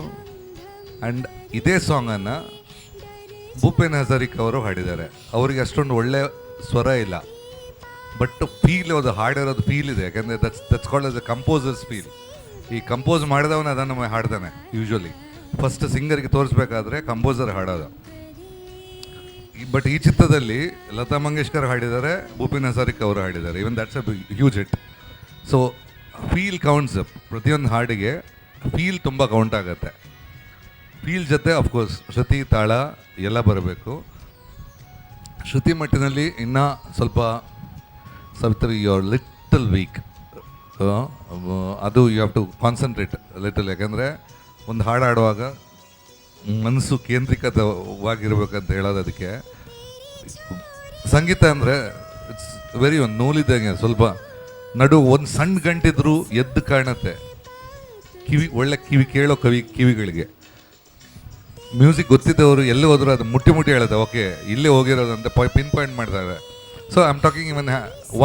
Speaker 5: ಆ್ಯಂಡ್ ಇದೇ ಸಾಂಗನ್ನು ಭೂಪೇನ್ ಹಜಾರಿಕಾ ಅವರು ಹಾಡಿದ್ದಾರೆ. ಅವರಿಗೆ ಅಷ್ಟೊಂದು ಒಳ್ಳೆ ಸ್ವರ ಇಲ್ಲ, ಬಟ್ ಫೀಲ್, ಅದು ಹಾಡಿರೋದು ಫೀಲ್ ಇದೆ. ಯಾಕಂದರೆ that's called as a composer's feel. ಈ ಕಂಪೋಸ್ ಮಾಡಿದವನು ಅದನ್ನು ಹಾಡ್ತಾನೆ. ಯೂಶ್ವಲಿ ಫಸ್ಟ್ ಸಿಂಗರ್ಗೆ ತೋರಿಸ್ಬೇಕಾದ್ರೆ ಕಂಪೋಸರ್ ಹಾಡೋದು. ಬಟ್ ಈ ಚಿತ್ರದಲ್ಲಿ ಲತಾ ಮಂಗೇಶ್ಕರ್ ಹಾಡಿದ್ದಾರೆ, ಭೂಪೇನ್ ಹಜಾರಿಕಾ ಅವರು ಹಾಡಿದ್ದಾರೆ. Even that's a huge hit. So feel counts. ಪ್ರತಿಯೊಂದು ಹಾಡಿಗೆ ಫೀಲ್ ತುಂಬ ಕೌಂಟ್ ಆಗುತ್ತೆ. ಫೀಲ್ ಜೊತೆ ಅಫ್ಕೋರ್ಸ್ ಶ್ರುತಿ, ತಾಳ ಎಲ್ಲ ಬರಬೇಕು. ಶ್ರುತಿ ಮಟ್ಟಿನಲ್ಲಿ ಇನ್ನೂ ಸ್ವಲ್ಪ Savitri you are little weak. ಅದು you have to concentrate little. ಯಾಕಂದರೆ ಒಂದು ಹಾಡು ಹಾಡುವಾಗ ಮನಸ್ಸು ಕೇಂದ್ರೀಕೃತವಾಗಿರ್ಬೇಕಂತ ಹೇಳೋದು. ಅದಕ್ಕೆ ಸಂಗೀತ ಅಂದರೆ ಇಟ್ಸ್ ವೆರಿ ಒಂದು ನೂಲಿದ್ದಂಗೆ. ಸ್ವಲ್ಪ ನಡು ಒಂದು ಸಣ್ಣ ಗಂಟಿದ್ರು ಎದ್ದು ಕಾಣುತ್ತೆ ಒಳ್ಳೆ ಕೇಳೋ ಕಿವಿಗಳಿಗೆ. ಮ್ಯೂಸಿಕ್ ಗೊತ್ತಿದ್ದವರು ಎಲ್ಲಿ ಹೋದ್ರು ಅದು ಮುಟ್ಟಿ ಹೇಳುತ್ತೆ, ಓಕೆ ಇಲ್ಲೇ ಹೋಗಿರೋದು ಅಂತ ಪಿನ್ ಪಾಯಿಂಟ್ ಮಾಡ್ತಾರೆ. So I am talking even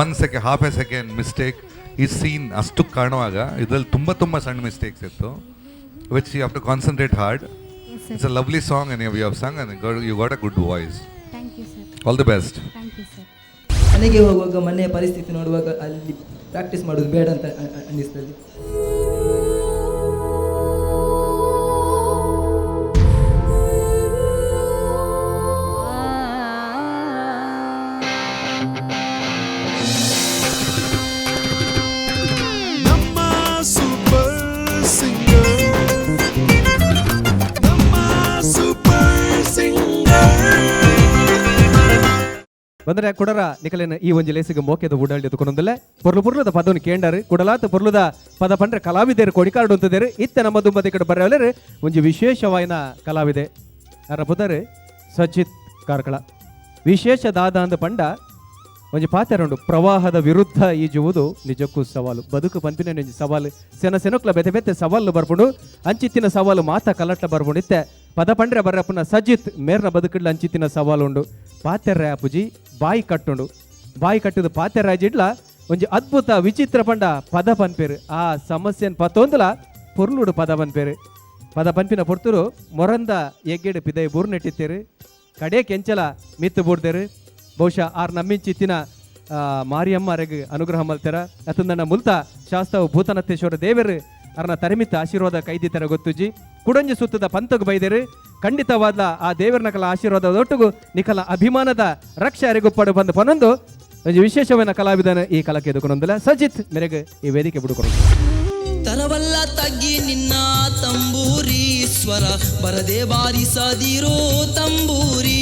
Speaker 5: 1 second, half a second mistake ಈ ಸೀನ್ ಅಷ್ಟು ಕಾಣುವಾಗ ಇದರಲ್ಲಿ ತುಂಬ ಸಣ್ಣ ಮಿಸ್ಟೇಕ್ಸ್ ಇತ್ತು, which you have to concentrate hard. It's a lovely song and you have sung and you got a good voice.
Speaker 6: Thank you, sir.
Speaker 5: All the best.
Speaker 6: Thank you, sir.
Speaker 8: ಮನೆಗೆ ಹೋಗುವಾಗ ಮನೆಯ ಪರಿಸ್ಥಿತಿ ನೋಡುವಾಗ ಅಲ್ಲಿ ಪ್ರಾಕ್ಟೀಸ್ ಮಾಡೋದು ಬೇಡ ಅಂತ ಅನ್ನಿಸ್ತದೆ.
Speaker 2: ಬಂದರೆ ಕುಡರ ನಿಕಲಿನ ಈ ಒಂಜಿ ಲೇಸಿಗೆ ಮೋಕೆದ ಉಡಾಳಿ ಎದುಕೊಂಡೊಂದಲ್ಲ ಪೊರ್ಲುದ ಪದವನ್ನು ಕೇಂಡಾರು ಕುಡಲಾತ ಪೊರ್ಲುದ ಪದ ಪಂಡ್ರೆ ಕಲಾವಿದರು ಕೊಡಿಕಾರ್ಡು ಅಂತದೇರು ಇತ್ತ ನಮ್ಮ ದುಂಬದ ಕಡೆ ಬರವಲ್ಲರು ಒಂಜಿ ವಿಶೇಷವಾಯಿನ ಕಲಾವಿದೆ ಅರ ಪುದರ್ ಸಜ್ಜಿತ್ ಕಾರ್ಕಳ ವಿಶೇಷ ದಾದ ಅಂದ ಪಂಡ ಒಂಜಿ ಪಾತೆರುಂಡು ಪ್ರವಾಹದ ವಿರುದ್ಧ ಈಜುವುದು ನಿಜಕ್ಕೂ ಸವಾಲು ಬದುಕು ಪಂಪಿನ ಒಂಜಿ ಸವಾಲು ಸೆನಕ್ಲ ಬೆತೆ ಬೆತ್ತೆ ಸವಾಲು ಬರ್ಪುಂಡು ಅಂಚಿತ್ತಿನ ಸವಾಲು ಮಾತ ಕಲಟ್ಟ ಬರ್ಪುಂಡು ಇತ್ತೆ ಪದ ಪಂಡ್ರೆ ಬರ್ರಪ್ಪನ ಸಜ್ಜಿತ್ ಮೇರ್ನ ಬದುಕಿಡ್ಲ ಅಂಚಿತ್ತಿನ ಸವಾಲು ಉಂಡು ಪಾತೆರ್ರೆ ಅಪ್ಪುಜಿ ಬಾಯಿ ಕಟ್ಟುಂಡು ಬಾಯಿ ಕಟ್ಟಿದ ಪಾತೆರ್ರಾಜಿಡ್ಲ ಒಂಜಿ ಅದ್ಭುತ ವಿಚಿತ್ರ ಪಂಡ ಪದ ಪನ್ಪೇರು ಆ ಸಮಸ್ಯೆನ್ ಪತ್ತೊಂದಲ ಪೊರ್ಲುಡು ಪದ ಪನ್ಪೇರು ಪದ ಪನ್ಪಿನ ಪೊರ್ತುರು ಮೊರಂದ ಎಗ್ಗೆಡು ಪಿದೈ ಬೂರ್ ನೆಟ್ಟಿತ್ತೇರು ಕಡೆ ಕೆಂಚಲ ಮಿತ್ತು ಬೂಡ್ದೇರು ಬಹುಶಃ ಆರ್ ನಮ್ಮಿಂಚಿತ್ತಿನ ಮಾರಿಯಮ್ಮ ರೆಗ್ ಅನುಗ್ರಹ ಮಲ್ತೆರ ಅತಂದನ ಮುಲ್ತ ಶಾಸ್ತವು ಭೂತನತ್ತೇಶ್ವರ ದೇವರು ಅರ್ನ ತರಿಮಿತ್ತ ಆಶೀರ್ವಾದ ಕೈದಿತರ ಗೊತ್ತುಜಿ ಕುಡಂಜಿ ಸುತ್ತದ ಪಂತಗು ಬೈದೇರು ಖಂಡಿತವಾದ ಆ ದೇವರನ ಕಲ ಆಶೀರ್ವಾದದೊಟ್ಟಿಗೂ ನಿಖಲ ಅಭಿಮಾನದ ರಕ್ಷೆ ಅರಿಗುಪ್ಪಡು ಬಂದು ಪನೊಂದು ಒಂದು ವಿಶೇಷವಾದ ಕಲಾವಿದನ ಈ ಕಲಕ್ಕೆ ಎದುಕೊಂಡೊಂದಿಲ್ಲ ಸಜಿತ್ ಮೆರೆಗೆ ಈ ವೇದಿಕೆ ಬಿಡುಕೊಡು
Speaker 10: ತರವಲ್ಲ ತಗ್ಗಿ ನಿನ್ನ ತಂಬೂರಿ ಸ್ವರ ಬರದೆ ಬಾರಿಸದಿರೋ ತಂಬೂರಿ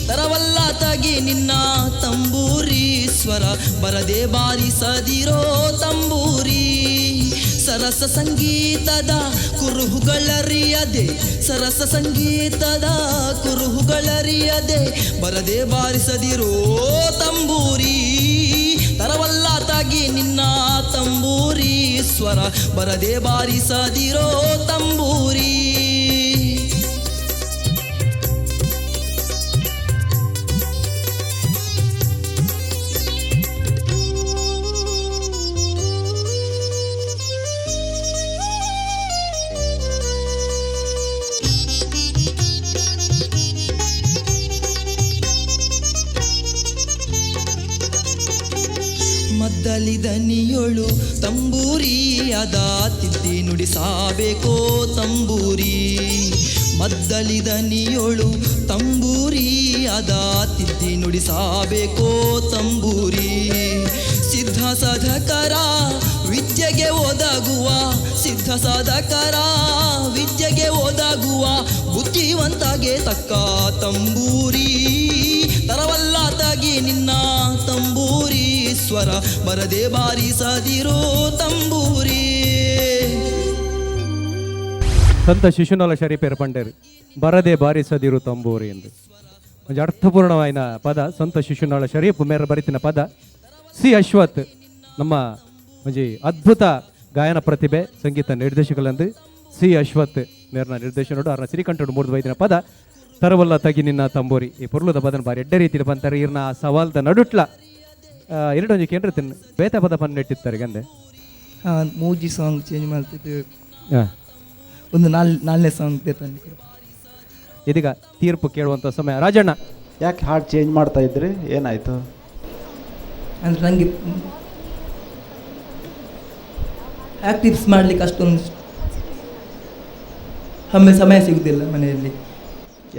Speaker 10: ತರವಲ್ಲ ತಗಿ ನಿನ್ನ ತಂಬೂರಿ ಸ್ವರ ಬರದೆ ಬಾರಿಸದಿರೋ ತಂಬೂರಿ ಸರಸ ಸಂಗೀತದ ಕುರುಹುಗಳರಿಯದೆ ಸರಸ ಸಂಗೀತದ ಕುರುಹುಗಳರಿಯದೆ ಬರದೆ ಬಾರಿಸದಿರೋ ತಂಬೂರಿ ತರವಲ್ಲ ತಾಗಿ ನಿನ್ನ ತಂಬೂರಿ ಸ್ವರ ಬರದೆ ಬಾರಿಸದಿರೋ ತಂಬೂರಿ ಮದ್ದಲಿದನಿಯೊಳು ತಂಬೂರಿ ಅದ ತಿದ್ದಿ ನುಡಿಸಬೇಕೋ ತಂಬೂರಿ ಮದ್ದಲಿದನಿಯೊಳು ತಂಬೂರಿ ಅದ ತಿದ್ದಿ ನುಡಿಸಬೇಕೋ ತಂಬೂರಿ ಸಿದ್ಧ ಸಾಧಕರ ವಿದ್ಯೆಗೆ ಒದಗುವ ಸಿದ್ಧ ಸಾಧಕರ ವಿದ್ಯೆಗೆ ಒದಗುವ ಬುದ್ಧಿವಂತಗೆ ತಕ್ಕ ತಂಬೂರಿ ತರವಲ್ಲ ತಗಿ ನಿನ್ನ ತಂಬೂರಿ ಸ್ವರ ಬರದೆ ಬಾರಿಸದಿರೋ ತಂಬೂರಿ
Speaker 2: ಸಂತ ಶಿಶುನಾಳ ಶರೀಫೇರ ಪಂಡೇರು ಬರದೆ ಬಾರಿಸದಿರು ತಂಬೂರಿ ಎಂದು ಒಂದು ಅರ್ಥಪೂರ್ಣವಾದ ಪದ ಸಂತ ಶಿಶುನಾಳ ಶರೀಫ್ ಮೇರ ಬರಿತಿನ ಪದ ಸಿ ಅಶ್ವಥ್ ನಮ್ಮ ಒಂಜಿ ಅದ್ಭುತ ಗಾಯನ ಪ್ರತಿಭೆ ಸಂಗೀತ ನಿರ್ದೇಶಕలందు ಸಿ ಅಶ್ವಥ್ ಮೇರ್ನ ನಿರ್ದೇಶನೋಡು ಅರ್ನ ಶ್ರೀಕಂಠೋಡು ಮೂರ್ದು ಬೈದಿನ ಪದ ತರವಲ್ಲ ತಗಿ ನಿನ್ನ ತಂಬೂರಿ ಈ ಪೊರ್ಲುದ ಪದನ ಬಾರಿ ಎಡ್ಡೆ ರೀತಿಯಲ್ಲಿ ಬಂತಾರೆ ಇರ್ನ ಆ ಸವಾಲ್ದ ನಡುಟ್ಲ ಎರಡೊಂಜಿ ಕೇಂದ್ರ ತಿನ್ನು ಬೇತ ಪದ ಪನ್ನ ನೆಟ್ಟಿರ್ತಾರೆ ಗಂದೆ
Speaker 8: ಮೂಜಿ ಸಾಂಗ್ ಚೇಂಜ್ ಮಾಡ್ತಿದ್ದು ಒಂದು ನಾಲ್ನೇ ಸಾಂಗ್ ಬೇತಂದು
Speaker 2: ಇದೀಗ ತೀರ್ಪು ಕೇಳುವಂಥ ಸಮಯ ರಾಜಣ್ಣ
Speaker 7: ಯಾಕೆ ಹಾಡು ಚೇಂಜ್ ಮಾಡ್ತಾ ಇದ್ರಿ ಏನಾಯಿತು
Speaker 8: ಅಂದರೆ ನನಗೆ ಆ್ಯಕ್ಟಿವ್ಸ್ ಮಾಡಲಿಕ್ಕೆ ಅಷ್ಟೊಂದು ಸಮಯ ಸಿಗುವುದಿಲ್ಲ ಮನೆಯಲ್ಲಿ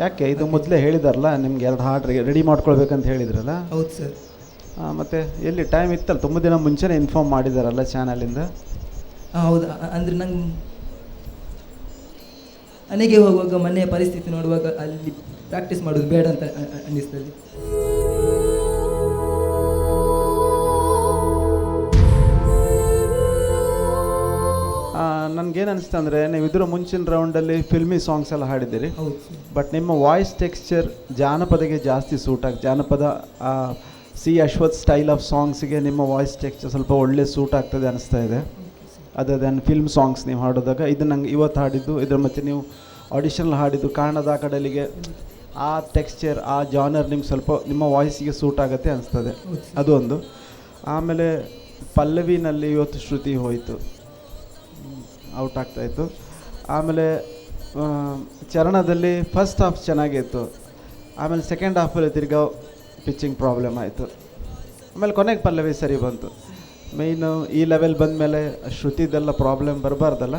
Speaker 7: ಯಾಕೆ ಇದು ಮೊದಲೇ ಹೇಳಿದಾರಲ್ಲ ನಿಮ್ಗೆ 2 ಹಾಡು ರೆಡಿ ಮಾಡ್ಕೊಳ್ಬೇಕಂತ ಹೇಳಿದ್ರಲ್ಲ
Speaker 8: ಹೌದು ಸರ್
Speaker 7: ಮತ್ತು ಎಲ್ಲಿ ಟೈಮ್ ಇತ್ತಲ್ಲ ತುಂಬ ದಿನ ಮುಂಚೆನೇ ಇನ್ಫಾರ್ಮ್ ಮಾಡಿದಾರಲ್ಲ ಚಾನಲಿಂದ
Speaker 8: ಹೌದು ಅಂದರೆ ನಂಗೆ ಮನೆಗೆ ಹೋಗುವಾಗ ಮನೆಯ ಪರಿಸ್ಥಿತಿ ನೋಡುವಾಗ ಅಲ್ಲಿ ಪ್ರಾಕ್ಟೀಸ್ ಮಾಡೋದು ಬೇಡ ಅಂತ ಅನ್ನಿಸ್ತದೆ
Speaker 7: ನನಗೇನು ಅನಿಸ್ತು ಅಂದರೆ ನೀವು ಇದರ ಮುಂಚಿನ ರೌಂಡಲ್ಲಿ ಫಿಲ್ಮಿ ಸಾಂಗ್ಸ್ ಎಲ್ಲ ಹಾಡಿದ್ದೀರಿ ಬಟ್ ನಿಮ್ಮ ವಾಯ್ಸ್ ಟೆಕ್ಸ್ಚರ್ ಜಾನಪದಗೆ ಜಾಸ್ತಿ ಸೂಟ್ ಜಾನಪದ ಸಿ ಅಶ್ವಥ್ ಸ್ಟೈಲ್ ಆಫ್ ಸಾಂಗ್ಸಿಗೆ ನಿಮ್ಮ ವಾಯ್ಸ್ ಟೆಕ್ಸ್ಚರ್ ಸ್ವಲ್ಪ ಒಳ್ಳೆ ಸೂಟ್ ಆಗ್ತದೆ ಅನಿಸ್ತಾ ಇದೆ ಅದರ್ ದೆನ್ ಫಿಲ್ಮ್ ಸಾಂಗ್ಸ್ ನೀವು ಹಾಡೋದಾಗ ಇದು ನಂಗೆ ಇವತ್ತು ಹಾಡಿದ್ದು ಇದ್ರ ಮತ್ತು ನೀವು ಆಡಿಷನ್ ಹಾಡಿದ್ದು ಕಾಣದ ಕಡಲಿಗೆ ಆ ಟೆಕ್ಸ್ಚರ್ ಆ ಜಾನರ್ ನಿಮ್ಗೆ ಸ್ವಲ್ಪ ನಿಮ್ಮ ವಾಯ್ಸಿಗೆ ಸೂಟ್ ಆಗುತ್ತೆ ಅನಿಸ್ತದೆ ಅದು ಒಂದು ಆಮೇಲೆ ಪಲ್ಲವಿನಲ್ಲಿ ಇವತ್ತು ಶ್ರುತಿ ಹೋಯಿತು ಔಟ್ ಆಗ್ತಾಯಿತ್ತು ಆಮೇಲೆ ಚರಣದಲ್ಲಿ ಫಸ್ಟ್ ಹಾಫ್ ಚೆನ್ನಾಗಿತ್ತು ಆಮೇಲೆ ಸೆಕೆಂಡ್ ಹಾಫಲ್ಲಿ ತಿರ್ಗಾ ಪಿಚ್ಚಿಂಗ್ ಪ್ರಾಬ್ಲಮ್ ಆಯಿತು ಆಮೇಲೆ ಕೊನೆಗೆ ಪಲ್ಲವಿ ಸರಿ ಬಂತು ಮೇಯ್ನು ಈ ಲೆವೆಲ್ ಬಂದಮೇಲೆ ಶ್ರುತಿದೆಲ್ಲ ಪ್ರಾಬ್ಲಮ್ ಬರಬಾರ್ದಲ್ಲ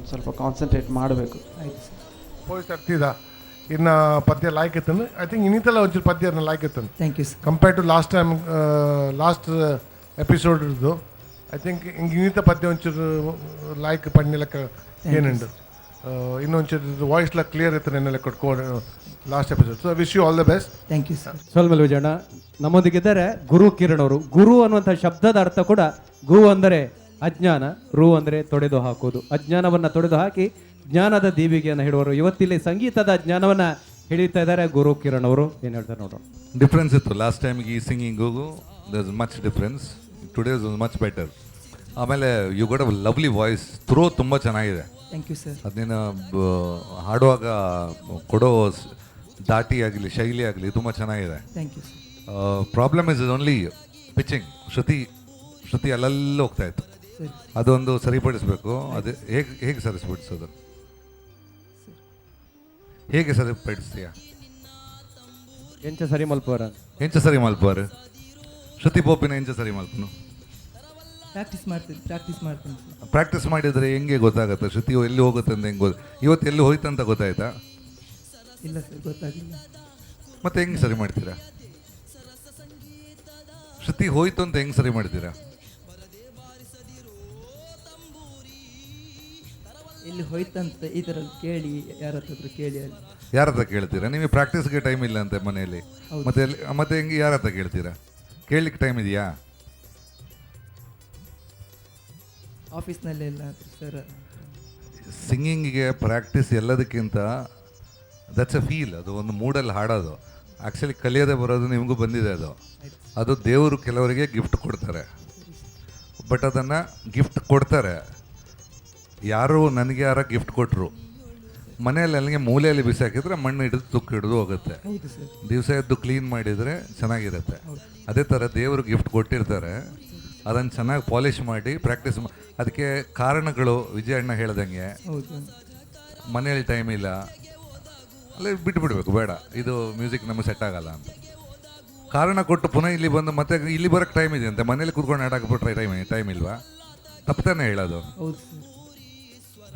Speaker 7: ಸ್ವಲ್ಪ ಕಾನ್ಸಂಟ್ರೇಟ್ ಮಾಡಬೇಕು
Speaker 9: ಪೋಯ್ಸ್ ಅರ್ತಿದ ಇನ್ನು ಪದ್ಯ ಲಾಯ್ಕ್ ಇತ್ತಂದು ಐ ಥಿಂಕ್ ಇನ್ನಿತಲ್ಲ ಒಂಚೂರು ಪದ್ಯ ಲಾಯ್ಕ್ ಇತ್ತಂದು
Speaker 8: thank you sir
Speaker 9: compare to last time last episode I think ಇನ್ನಿತ ಪದ್ಯ ಒಂಚೂರು ಲಾಯ್ಕ್ ಪಡ್ನಿಲಕ್ಕ ಏನುಂಡು ಇನ್ನೊಂಚೂರು ವಾಯ್ಸ್ ಎಲ್ಲ ಕ್ಲಿಯರ್ ಇತ್ತು ನೆನ್ನೆಲ್ಲ ಕೊಟ್ಕೊಂಡು last episode. So wish you all the best.
Speaker 8: Thank you sir.
Speaker 2: ಸೋಲ್ಮೇಲ್ ವಿಜಯಣ್ಣ ನಮ್ಮೊಂದಿಗಿದ್ದಾರೆ ಗುರು ಕಿರಣ್ ಅವರು. ಗುರು ಅನ್ನುವಂಥ ಶಬ್ದದ ಅರ್ಥ ಕೂಡ ಗು ಅಂದರೆ ಅಜ್ಞಾನ, ರು ಅಂದರೆ ತೊಡೆದು ಹಾಕುವುದು. ಅಜ್ಞಾನವನ್ನು ತೊಡೆದು ಹಾಕಿ ಜ್ಞಾನದ ದೀವಿಗೆಯನ್ನು ಹಿಡುವರು. ಇವತ್ತಿಲ್ಲಿ ಸಂಗೀತದ ಜ್ಞಾನವನ್ನು ಹಿಡಿತಾ ಇದ್ದಾರೆ ಗುರು ಕಿರಣ್ ಅವರು. ಏನು ಹೇಳ್ತಾರೆ ನೋಡೋಣ.
Speaker 5: ಡಿಫ್ರೆನ್ಸ್ ಇತ್ತು ಲಾಸ್ಟ್ ಟೈಮ್ಗೆ ಈ singing, there is much difference. Today is much better. ಆಮೇಲೆ you got a lovely voice, through ತುಂಬ ಚೆನ್ನಾಗಿದೆ.
Speaker 8: Thank you sir.
Speaker 5: ಅದನ್ನ ಹಾಡುವಾಗ ಕೊಡೋ ದಾಟಿ ಆಗಲಿ ಶೈಲಿ ಆಗಲಿ ತುಂಬ ಚೆನ್ನಾಗಿದೆ.
Speaker 8: Thank you sir.
Speaker 5: Problem is only pitching. ಶ್ರುತಿ ಅಲ್ಲೆಲ್ಲ ಹೋಗ್ತಾ ಇತ್ತು,
Speaker 8: ಸರಿ.
Speaker 5: ಅದೊಂದು ಸರಿಪಡಿಸಬೇಕು. ಅದು ಹೇಗೆ ಸರಿಪಡಿಸೋದು? ಹೇಗೆ ಸರಿಪಡಿಸ್ತೀಯಾ?
Speaker 2: ಎಂಚ ಸರಿ ಮಲ್ಪವರ
Speaker 5: ಎಂಚ ಸರಿ ಮಲ್ಪವರ್ ಶ್ರುತಿ ಪೋಪಿನ ಎಂಚ ಸರಿ ಮಲ್ಪನು
Speaker 8: ಪ್ರಾಕ್ಟೀಸ್ ಮಾಡ್ತೀನಿ ಸರ್.
Speaker 5: ಪ್ರಾಕ್ಟೀಸ್ ಮಾಡಿದರೆ ಹೆಂಗೆ ಗೊತ್ತಾಗುತ್ತೆ ಶ್ರುತಿ ಎಲ್ಲಿ ಹೋಗುತ್ತೆ ಅಂತ? ಹೆಂಗೆ ಇವತ್ತು ಎಲ್ಲಿ ಹೋಯ್ತಂತ ಗೊತ್ತಾಯ್ತಾ?
Speaker 8: ಇಲ್ಲ ಸರ್, ಗೊತ್ತಾಗಿಲ್ಲ.
Speaker 5: ಮತ್ತೆ ಹೆಂಗೆ ಸರಿ ಮಾಡ್ತೀರಾ? ಶ್ರುತಿ ಹೋಯ್ತು ಅಂತ ಹೆಂಗೆ ಸರಿ ಮಾಡ್ತೀರಾ?
Speaker 8: ಎಲ್ಲಿ ಹೋಯ್ತಂತ ಈ ಥರ ಕೇಳಿ, ಯಾರ ಹತ್ರ ಕೇಳಿ. ಅಲ್ಲಿ
Speaker 5: ಯಾರ ಹತ್ರ ಕೇಳ್ತೀರಾ? ನಿಮಗೆ ಪ್ರಾಕ್ಟೀಸ್ಗೆ ಟೈಮ್ ಇಲ್ಲ ಅಂತೆ ಮನೆಯಲ್ಲಿ, ಮತ್ತೆ ಹೆಂಗೆ ಯಾರ ಹತ್ರ ಕೇಳ್ತೀರಾ? ಕೇಳಲಿಕ್ಕೆ ಟೈಮ್ ಇದೆಯಾ?
Speaker 8: ಆಫೀಸ್ನಲ್ಲೆಲ್ಲ ಸರ್.
Speaker 5: ಸಿಂಗಿಂಗಿಗೆ ಪ್ರಾಕ್ಟೀಸ್ ಎಲ್ಲದಕ್ಕಿಂತ ದಟ್ಸ್ ಅ ಫೀಲ್. ಅದು ಒಂದು ಮೂಡಲ್ಲಿ ಹಾಡೋದು. ಆ್ಯಕ್ಚುಲಿ ಕಲಿಯೋದೇ ಬರೋದು ನಿಮಗೂ ಬಂದಿದೆ. ಅದು ದೇವರು ಕೆಲವರಿಗೆ ಗಿಫ್ಟ್ ಕೊಡ್ತಾರೆ. ಬಟ್ ಅದನ್ನು ಗಿಫ್ಟ್ ಕೊಡ್ತಾರೆ ಯಾರು, ನನಗೆ ಯಾರ ಗಿಫ್ಟ್ ಕೊಟ್ಟರು ಮನೆಯಲ್ಲಿ ಅಲ್ಲಿಗೆ ಮೂಲೆಯಲ್ಲಿ ಬಿಸಾಕಿದ್ರೆ ಮಣ್ಣು ಹಿಡಿದು ತುಕ್ಕು ಹಿಡಿದು ಹೋಗುತ್ತೆ. ದಿವಸ ಎದ್ದು ಕ್ಲೀನ್ ಮಾಡಿದರೆ ಚೆನ್ನಾಗಿರುತ್ತೆ. ಅದೇ ಥರ ದೇವರು ಗಿಫ್ಟ್ ಕೊಟ್ಟಿರ್ತಾರೆ, ಅದನ್ನು ಚೆನ್ನಾಗಿ ಪಾಲಿಷ್ ಮಾಡಿ ಪ್ರಾಕ್ಟೀಸ್ ಅದಕ್ಕೆ ಕಾರಣಗಳು ವಿಜಯಣ್ಣ ಹೇಳ್ದಂಗೆ ಮನೆಯಲ್ಲಿ ಟೈಮ್ ಇಲ್ಲ, ಅಲ್ಲೇ ಬಿಟ್ಬಿಡ್ಬೇಕು, ಬೇಡ ಇದು ಮ್ಯೂಸಿಕ್ ನಮಗೆ ಸೆಟ್ ಆಗಲ್ಲ ಅಂತ ಕಾರಣ ಕೊಟ್ಟು ಪುನಃ ಇಲ್ಲಿ ಬಂದು ಮತ್ತೆ ಇಲ್ಲಿ ಬರೋಕ್ಕೆ ಟೈಮ್ ಇದೆ ಅಂತ ಮನೇಲಿ ಕೂತ್ಕೊಂಡು ಹಾಡಾಕ್ಬಿಟ್ರೆ ಟೈಮ್ ಇಲ್ವಾ? ತಪ್ಪತಾನೆ ಹೇಳೋದು.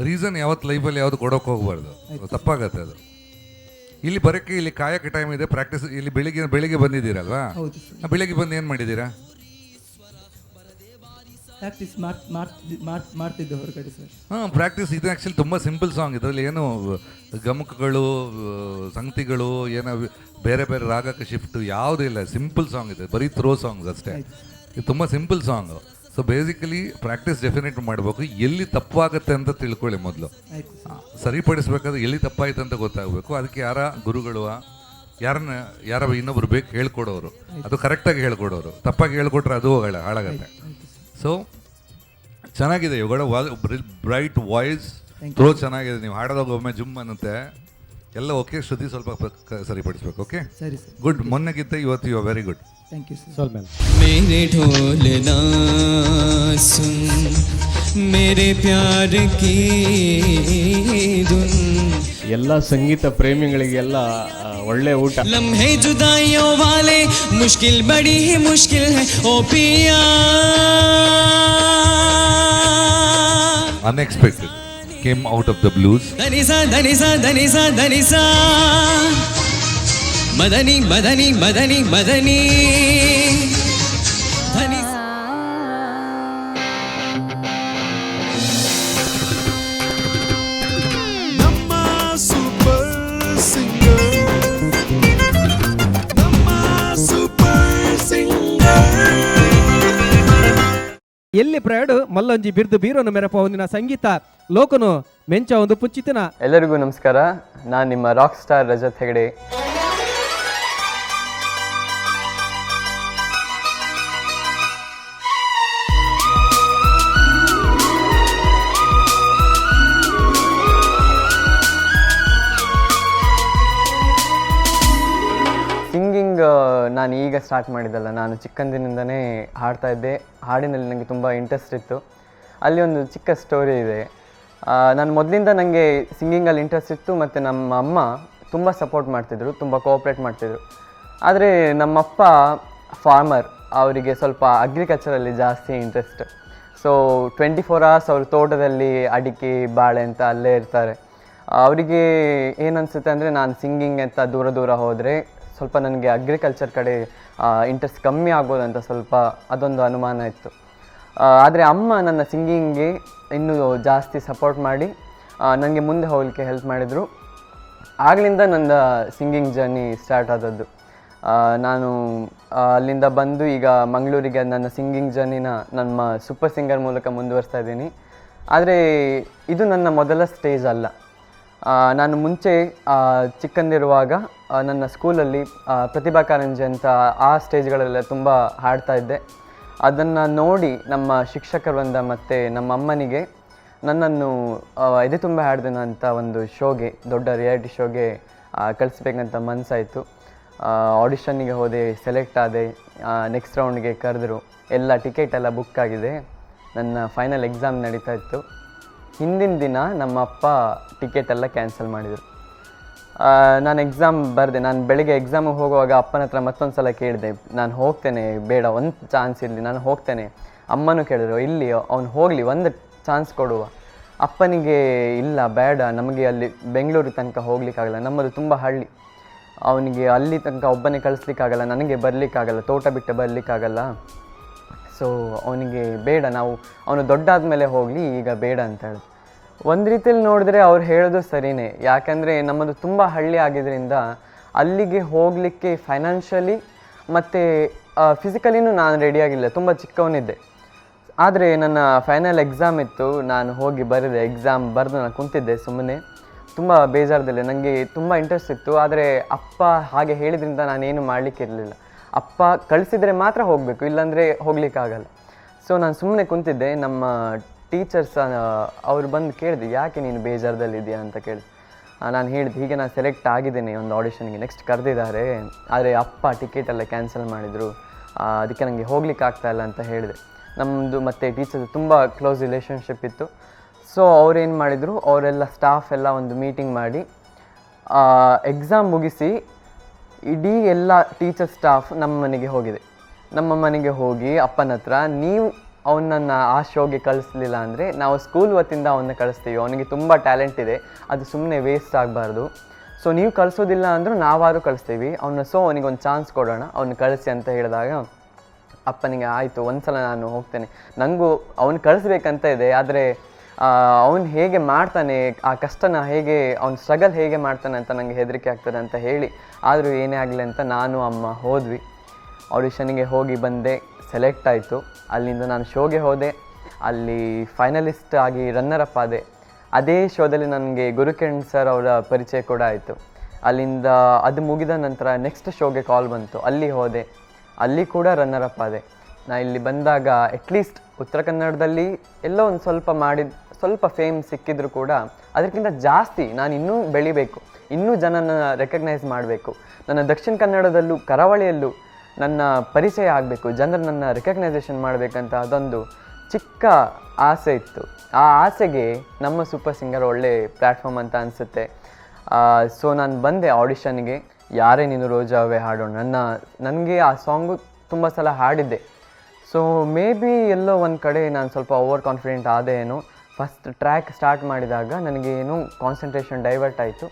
Speaker 5: ರೀಸನ್ ಯಾವತ್ತು ಲೈಫಲ್ಲಿ ಯಾವುದು ಕೊಡೋಕೆ ಹೋಗ್ಬಾರ್ದು, ತಪ್ಪಾಗತ್ತೆ ಅದು. ಇಲ್ಲಿ ಬರೋಕ್ಕೆ ಇಲ್ಲಿ ಕಾಯಕ್ಕೆ ಟೈಮ್ ಇದೆ. ಪ್ರಾಕ್ಟೀಸ್ ಇಲ್ಲಿ ಬೆಳಿಗ್ಗೆ ಬಂದಿದ್ದೀರಲ್ವಾ? ಬೆಳಿಗ್ಗೆ ಬಂದು ಏನು ಮಾಡಿದ್ದೀರಾ?
Speaker 8: ಪ್ರಾಕ್ಟೀಸ್ ಮಾಡ್ತಿದ್ದೆ ಹೊರಗಡೆ ಸರ್.
Speaker 5: ಪ್ರಾಕ್ಟೀಸ್ ಇದು ಆ್ಯಕ್ಚುಲಿ ತುಂಬ ಸಿಂಪಲ್ ಸಾಂಗ್. ಇದರಲ್ಲಿ ಏನು ಗಮಕಗಳು, ಸಂಗತಿಗಳು, ಏನೋ ಬೇರೆ ಬೇರೆ ರಾಗಕ್ಕೆ ಶಿಫ್ಟು ಯಾವುದೂ ಇಲ್ಲ. ಸಿಂಪಲ್ ಸಾಂಗ್ ಇದೆ, ಬರೀ ಥ್ರೋ ಸಾಂಗ್ಸ್ ಅಷ್ಟೇ. ಇದು ತುಂಬ simple song. So basically practice definite ಮಾಡಬೇಕು. ಎಲ್ಲಿ ತಪ್ಪಾಗುತ್ತೆ ಅಂತ ತಿಳ್ಕೊಳ್ಳಿ ಮೊದಲು. ಸರಿಪಡಿಸ್ಬೇಕಾದ್ರೆ ಎಲ್ಲಿ ತಪ್ಪಾಯ್ತು ಅಂತ ಗೊತ್ತಾಗಬೇಕು. ಅದಕ್ಕೆ ಯಾರ ಗುರುಗಳು, ಯಾರ ಇನ್ನೊಬ್ರು ಬೇಕು ಹೇಳ್ಕೊಡೋರು, ಅದು ಕರೆಕ್ಟಾಗಿ ಹೇಳ್ಕೊಡೋರು. ತಪ್ಪಾಗಿ ಹೇಳ್ಕೊಟ್ರೆ ಅದು ಹಾಳಾಗತ್ತೆ. ಸೊ ಚೆನ್ನಾಗಿದೆ, ಇವುಗಳ ಬ್ರೈಟ್ ವಾಯ್ಸ್, ಥ್ರೋ ಚೆನ್ನಾಗಿದೆ. ನೀವು ಹಾಡೋದಾಗ ಒಮ್ಮೆ ಜುಮ್ ಅನ್ನುತ್ತೆ ಎಲ್ಲ. ಓಕೆ, ಶ್ರುತಿ ಸ್ವಲ್ಪ ಸರಿಪಡಿಸ್ಬೇಕು. ಓಕೆ,
Speaker 8: ಸರಿ ಸರ್.
Speaker 5: ಗುಡ್. ಮೊನ್ನೆಗಿಂತ ಇವತ್ತು you are very good.
Speaker 8: Thank you sir.
Speaker 2: ಸೋಲ್ಮೇಲ್
Speaker 10: मेरे ढोल ना सुन मेरे प्यार की धुन.
Speaker 7: ಎಲ್ಲ ಸಂಗೀತ ಪ್ರೇಮಿಗಳಿಗೆಲ್ಲ ಒಳ್ಳೆ ಊಟ.
Speaker 10: लम्हे जुदाइयों वाले मुश्किल बड़ी ही मुश्किल है ओ पिया.
Speaker 5: Unexpected came out of the blues.
Speaker 10: धनिसा धनिसा धनिसा धनिसा Madani Madani Madani Madani धनिसा.
Speaker 1: ನಮ್ಮ ಸೂಪರ್ ಸಿಂಗರ್, ನಮ್ಮ ಸೂಪರ್ ಸಿಂಗರ್.
Speaker 2: ಎಲ್ಲಿ ಪ್ರಯಾಡು ಮಲ್ಲೊಂಜಿ ಬಿರ್ದು ಬೀರನ್ನು ಮೆರಪ ಒಂದಿನ ಸಂಗೀತ ಲೋಕನು ಮೆಂಚ ಒಂದು ಪುಚ್ಚಿತಿನ.
Speaker 11: ಎಲ್ಲರಿಗೂ ನಮಸ್ಕಾರ. ನಾನು ನಿಮ್ಮ rock star Rajat Hegde. Singing ನಾನು ಈಗ ಸ್ಟಾರ್ಟ್ ಮಾಡಿದ್ದಲ್ಲ, ನಾನು ಚಿಕ್ಕಂದಿನಿಂದನೇ ಹಾಡ್ತಾ ಇದ್ದೆ. ಹಾಡಿನಲ್ಲಿ ನನಗೆ ತುಂಬ ಇಂಟ್ರೆಸ್ಟ್ ಇತ್ತು. ಅಲ್ಲಿ ಒಂದು ಚಿಕ್ಕ ಸ್ಟೋರಿ ಇದೆ. ನಾನು ಮೊದಲಿಂದ ನನಗೆ ಸಿಂಗಿಂಗಲ್ಲಿ ಇಂಟ್ರೆಸ್ಟ್ ಇತ್ತು, ಮತ್ತು ನಮ್ಮ ಅಮ್ಮ ತುಂಬ ಸಪೋರ್ಟ್ ಮಾಡ್ತಿದ್ರು, ತುಂಬ ಕೋಆಪ್ರೇಟ್ ಮಾಡ್ತಿದ್ರು. ಆದರೆ ನಮ್ಮಪ್ಪ ಫಾರ್ಮರ್, ಅವರಿಗೆ ಸ್ವಲ್ಪ ಅಗ್ರಿಕಲ್ಚರಲ್ಲಿ ಜಾಸ್ತಿ ಇಂಟ್ರೆಸ್ಟ್. ಸೊ 24 hours ಅವರು ತೋಟದಲ್ಲಿ ಅಡಿಕೆ, ಬಾಳೆ ಅಂತ ಅಲ್ಲೇ ಇರ್ತಾರೆ. ಅವರಿಗೆ ಏನನ್ಸುತ್ತೆ ಅಂದರೆ ನಾನು ಸಿಂಗಿಂಗ್ ಅಂತ ದೂರ ಹೋದರೆ ಸ್ವಲ್ಪ ನನಗೆ ಅಗ್ರಿಕಲ್ಚರ್ ಕಡೆ ಇಂಟ್ರೆಸ್ಟ್ ಕಮ್ಮಿ ಆಗ್ಬೋದಂತ ಸ್ವಲ್ಪ ಅದೊಂದು ಅನುಮಾನ ಇತ್ತು. ಆದರೆ ಅಮ್ಮ ನನ್ನ ಸಿಂಗಿಂಗ್ಗೆ ಇನ್ನೂ ಜಾಸ್ತಿ ಸಪೋರ್ಟ್ ಮಾಡಿ ನನಗೆ ಮುಂದೆ ಹೋಗಲಿಕ್ಕೆ ಹೆಲ್ಪ್ ಮಾಡಿದರು. ಆಗಲಿಂದ ನನ್ನ ಸಿಂಗಿಂಗ್ ಜರ್ನಿ ಸ್ಟಾರ್ಟ್ ಆದದ್ದು. ನಾನು ಅಲ್ಲಿಂದ ಬಂದು ಈಗ ಮಂಗಳೂರಿಗೆ ನನ್ನ ಸಿಂಗಿಂಗ್ ಜರ್ನಿನ ನಮ್ಮ ಸೂಪರ್ ಸಿಂಗರ್ ಮೂಲಕ ಮುಂದುವರಿಸ್ತಾ ಇದ್ದೀನಿ. ಆದರೆ ಇದು ನನ್ನ ಮೊದಲ ಸ್ಟೇಜ್ ಅಲ್ಲ. ನಾನು ಮುಂಚೆ ಚಿಕ್ಕಂದಿರುವಾಗ ನನ್ನ ಸ್ಕೂಲಲ್ಲಿ ಪ್ರತಿಭಾ ಕಾರಂಜಿ ಅಂತ ಆ ಸ್ಟೇಜ್ಗಳೆಲ್ಲ ತುಂಬ ಹಾಡ್ತಾ ಇದ್ದೆ. ಅದನ್ನು ನೋಡಿ ನಮ್ಮ ಶಿಕ್ಷಕರಿಂದ ಮತ್ತು ನಮ್ಮ ಅಮ್ಮನಿಗೆ ನನ್ನನ್ನು ಎದೆ ತುಂಬ ಹಾಡ್ದೇನ ಅಂತ ಒಂದು ಶೋಗೆ, ದೊಡ್ಡ ರಿಯಾಲಿಟಿ ಶೋಗೆ ಕಳಿಸ್ಬೇಕಂತ ಮನಸ್ಸಾಯಿತು. ಆಡಿಷನ್ನಿಗೆ ಹೋದೆ, ಸೆಲೆಕ್ಟ್ ಆದೆ. ನೆಕ್ಸ್ಟ್ ರೌಂಡ್ಗೆ ಕರೆದ್ರು. ಎಲ್ಲ ಟಿಕೆಟ್ ಎಲ್ಲ ಬುಕ್ ಆಗಿದೆ. ನನ್ನ ಫೈನಲ್ ಎಕ್ಸಾಮ್ ನಡೀತಾ ಇತ್ತು. ಹಿಂದಿನ ದಿನ ನಮ್ಮ ಅಪ್ಪ ಟಿಕೆಟ್ ಎಲ್ಲ ಕ್ಯಾನ್ಸಲ್ ಮಾಡಿದರು. ನಾನು ಎಕ್ಸಾಮ್ ಬರೆದೆ. ನಾನು ಬೆಳಗ್ಗೆ ಎಕ್ಸಾಮಿಗೆ ಹೋಗುವಾಗ ಅಪ್ಪನ ಹತ್ರ ಮತ್ತೊಂದು ಸಲ ಕೇಳಿದೆ, ನಾನು ಹೋಗ್ತೇನೆ, ಬೇಡ ಒಂದು ಚಾನ್ಸ್ ಇರಲಿ, ನಾನು ಹೋಗ್ತೇನೆ. ಅಮ್ಮನೂ ಕೇಳಿದ್ರು, ಇಲ್ಲಿ ಅವ್ನು ಹೋಗಲಿ, ಒಂದು ಚಾನ್ಸ್ ಕೊಡುವ. ಅಪ್ಪನಿಗೆ ಇಲ್ಲ, ಬೇಡ, ನಮಗೆ ಅಲ್ಲಿ ಬೆಂಗಳೂರು ತನಕ ಹೋಗ್ಲಿಕ್ಕಾಗಲ್ಲ, ನಮ್ಮದು ತುಂಬ ಹಳ್ಳಿ, ಅವನಿಗೆ ಅಲ್ಲಿ ತನಕ ಒಬ್ಬನೇ ಕಳಿಸ್ಲಿಕ್ಕಾಗಲ್ಲ, ನನಗೆ ಬರಲಿಕ್ಕಾಗಲ್ಲ, ತೋಟ ಬಿಟ್ಟು ಬರಲಿಕ್ಕಾಗಲ್ಲ. ಸೊ ಅವನಿಗೆ ಬೇಡ, ಅವನು ದೊಡ್ಡ ಆದಮೇಲೆ ಹೋಗಲಿ, ಈಗ ಬೇಡ ಅಂತ ಹೇಳಿದ್ರು. ಒಂದು ರೀತಿಯಲ್ಲಿ ನೋಡಿದ್ರೆ ಅವ್ರು ಹೇಳೋದು ಸರಿಯೇ. ಯಾಕಂದರೆ ನಮ್ಮದು ತುಂಬ ಹಳ್ಳಿ ಆಗಿದ್ದರಿಂದ ಅಲ್ಲಿಗೆ ಹೋಗಲಿಕ್ಕೆ ಫೈನಾನ್ಷಿಯಲಿ ಮತ್ತು ಫಿಸಿಕಲಿನೂ ನಾನು ರೆಡಿಯಾಗಿಲ್ಲ, ತುಂಬ ಚಿಕ್ಕವನಿದ್ದೆ. ಆದರೆ ನನ್ನ ಫೈನಲ್ ಎಕ್ಸಾಮ್ ಇತ್ತು, ನಾನು ಹೋಗಿ ಬರೆದೆ. ಎಕ್ಸಾಮ್ ಬರೆದು ನಾನು ಕುಂತಿದ್ದೆ ಸುಮ್ಮನೆ, ತುಂಬ ಬೇಜಾರದಲ್ಲೇ. ನನಗೆ ತುಂಬ ಇಂಟ್ರೆಸ್ಟ್ ಇತ್ತು, ಆದರೆ ಅಪ್ಪ ಹಾಗೆ ಹೇಳಿದ್ರಿಂದ ನಾನೇನು ಮಾಡಲಿಕ್ಕಿರಲಿಲ್ಲ. ಅಪ್ಪ ಕಳಿಸಿದರೆ ಮಾತ್ರ ಹೋಗಬೇಕು, ಇಲ್ಲಾಂದರೆ ಹೋಗ್ಲಿಕ್ಕಾಗಲ್ಲ. ಸೊ ನಾನು ಸುಮ್ಮನೆ ಕುಂತಿದ್ದೆ. ನಮ್ಮ ಟೀಚರ್ಸ್ ಅವ್ರು ಬಂದು ಕೇಳಿದೆ, ಯಾಕೆ ನೀನು ಬೇಜಾರದಲ್ಲಿದೆಯಾ ಅಂತ ಕೇಳಿದೆ. ನಾನು ಹೇಳಿದೆ, ಹೀಗೆ ನಾನು ಸೆಲೆಕ್ಟ್ ಆಗಿದ್ದೇನೆ ಒಂದು ಆಡಿಷನ್ಗೆ, ನೆಕ್ಸ್ಟ್ ಕರೆದಿದ್ದಾರೆ, ಆದರೆ ಅಪ್ಪ ಟಿಕೆಟ್ ಎಲ್ಲ ಕ್ಯಾನ್ಸಲ್ ಮಾಡಿದರು, ಅದಕ್ಕೆ ನನಗೆ ಹೋಗ್ಲಿಕ್ಕೆ ಆಗ್ತಾಯಿಲ್ಲ ಅಂತ ಹೇಳಿದೆ. ನಮ್ಮದು ಮತ್ತು ಟೀಚರ್ಸ್ ತುಂಬ ಕ್ಲೋಸ್ ರಿಲೇಷನ್ಶಿಪ್ ಇತ್ತು. ಸೊ ಅವ್ರೇನು ಮಾಡಿದರು, ಅವರೆಲ್ಲ ಸ್ಟಾಫ್ ಎಲ್ಲ ಒಂದು ಮೀಟಿಂಗ್ ಮಾಡಿ ಎಕ್ಸಾಮ್ ಮುಗಿಸಿ ಇಡೀ ಎಲ್ಲ ಟೀಚರ್ ಸ್ಟಾಫ್ ನಮ್ಮ ಮನೆಗೆ ಹೋಗಿದೆ. ನಮ್ಮ ಮನೆಗೆ ಹೋಗಿ ಅಪ್ಪನ ಹತ್ರ, ನೀವು ಅವನನ್ನು ಆ ಶೋಗೆ ಕಳಿಸ್ಲಿಲ್ಲ ಅಂದರೆ ನಾವು ಸ್ಕೂಲ್ ವತಿಯಿಂದ ಅವನ್ನ ಕಳಿಸ್ತೀವಿ, ಅವನಿಗೆ ತುಂಬ ಟ್ಯಾಲೆಂಟ್ ಇದೆ, ಅದು ಸುಮ್ಮನೆ ವೇಸ್ಟ್ ಆಗಬಾರ್ದು. ಸೊ ನೀವು ಕಳಿಸೋದಿಲ್ಲ ಅಂದರೂ ನಾವಾರು ಕಳಿಸ್ತೀವಿ ಅವನ್ನ, ಸೊ ಅವನಿಗೊಂದು ಚಾನ್ಸ್ ಕೊಡೋಣ, ಅವನ್ನ ಕಳಿಸಿ ಅಂತ ಹೇಳಿದಾಗ ಅಪ್ಪನಿಗೆ ಆಯಿತು, ಒಂದು ಸಲ ನಾನು ಹೋಗ್ತೇನೆ, ನನಗೂ ಅವನು ಕಳಿಸ್ಬೇಕಂತ ಇದೆ, ಆದರೆ ಅವನು ಹೇಗೆ ಮಾಡ್ತಾನೆ, ಆ ಕಷ್ಟನ ಹೇಗೆ, ಅವ್ನ ಸ್ಟ್ರಗಲ್ ಹೇಗೆ ಮಾಡ್ತಾನೆ ಅಂತ ನನಗೆ ಹೆದರಿಕೆ ಆಗ್ತದೆ ಅಂತ ಹೇಳಿ, ಆದರೂ ಏನೇ ಆಗಲಿ ಅಂತ ನಾನು ಅಮ್ಮ ಹೋದ್ವಿ. ಆಡಿಷನ್ನಿಗೆ ಹೋಗಿ ಬಂದೆ, ಸೆಲೆಕ್ಟ್ ಆಯಿತು. ಅಲ್ಲಿಂದ ನಾನು ಶೋಗೆ ಹೋದೆ, ಅಲ್ಲಿ ಫೈನಲಿಸ್ಟ್ ಆಗಿ ರನ್ನರ್ ಅಪ್ ಆದೆ. ಅದೇ ಶೋದಲ್ಲಿ ನನಗೆ ಗುರುಕಿರಣ್ ಸರ್ ಅವರ ಪರಿಚಯ ಕೂಡ ಆಯಿತು. ಅಲ್ಲಿಂದ ಅದು ಮುಗಿದ ನಂತರ ನೆಕ್ಸ್ಟ್ ಶೋಗೆ ಕಾಲ್ ಬಂತು, ಅಲ್ಲಿ ಹೋದೆ, ಅಲ್ಲಿ ಕೂಡ ರನ್ನರ್ ಅಪ್ ಆದೆ. ನಾನು ಇಲ್ಲಿ ಬಂದಾಗ ಅಟ್ಲೀಸ್ಟ್ ಉತ್ತರ ಕನ್ನಡದಲ್ಲಿ ಎಲ್ಲೋ ಒಂದು ಸ್ವಲ್ಪ ಫೇಮ್ ಸಿಕ್ಕಿದ್ರು ಕೂಡ ಅದಕ್ಕಿಂತ ಜಾಸ್ತಿ ನಾನು ಇನ್ನೂ ಬೆಳಿಬೇಕು, ಇನ್ನೂ ಜನನ ರೆಕಗ್ನೈಸ್ ಮಾಡಬೇಕು, ನನ್ನ ದಕ್ಷಿಣ ಕನ್ನಡದಲ್ಲೂ ಕರಾವಳಿಯಲ್ಲೂ ನನ್ನ ಪರಿಚಯ ಆಗಬೇಕು, ಜನರು ನನ್ನ ರೆಕಗ್ನೈಸೇಷನ್ ಮಾಡಬೇಕಂತ ಅದೊಂದು ಚಿಕ್ಕ ಆಸೆ ಇತ್ತು. ಆ ಆಸೆಗೆ ನಮ್ಮ ಸೂಪರ್ ಸಿಂಗರ್ ಒಳ್ಳೆ ಪ್ಲ್ಯಾಟ್ಫಾರ್ಮ್ ಅಂತ ಅನಿಸುತ್ತೆ. ಸೊ ನಾನು ಬಂದೆ ಆಡಿಷನ್ಗೆ. ಯಾರೇ ನೀನು ರೋಜಾವೇ ಹಾಡೋಣ, ನನಗೆ ಆ ಸಾಂಗು ತುಂಬ ಸಲ ಹಾಡಿದ್ದೆ. ಸೊ ಮೇ ಬಿ ಎಲ್ಲೋ ಒಂದು ಕಡೆ ನಾನು ಸ್ವಲ್ಪ ಓವರ್ ಕಾನ್ಫಿಡೆಂಟ್ ಆದೆ ಏನೋ. ಫಸ್ಟ್ ಟ್ರ್ಯಾಕ್ ಸ್ಟಾರ್ಟ್ ಮಾಡಿದಾಗ ನನಗೆ ಏನೋ ಕಾನ್ಸಂಟ್ರೇಷನ್ ಡೈವರ್ಟ್ ಆಯಿತು,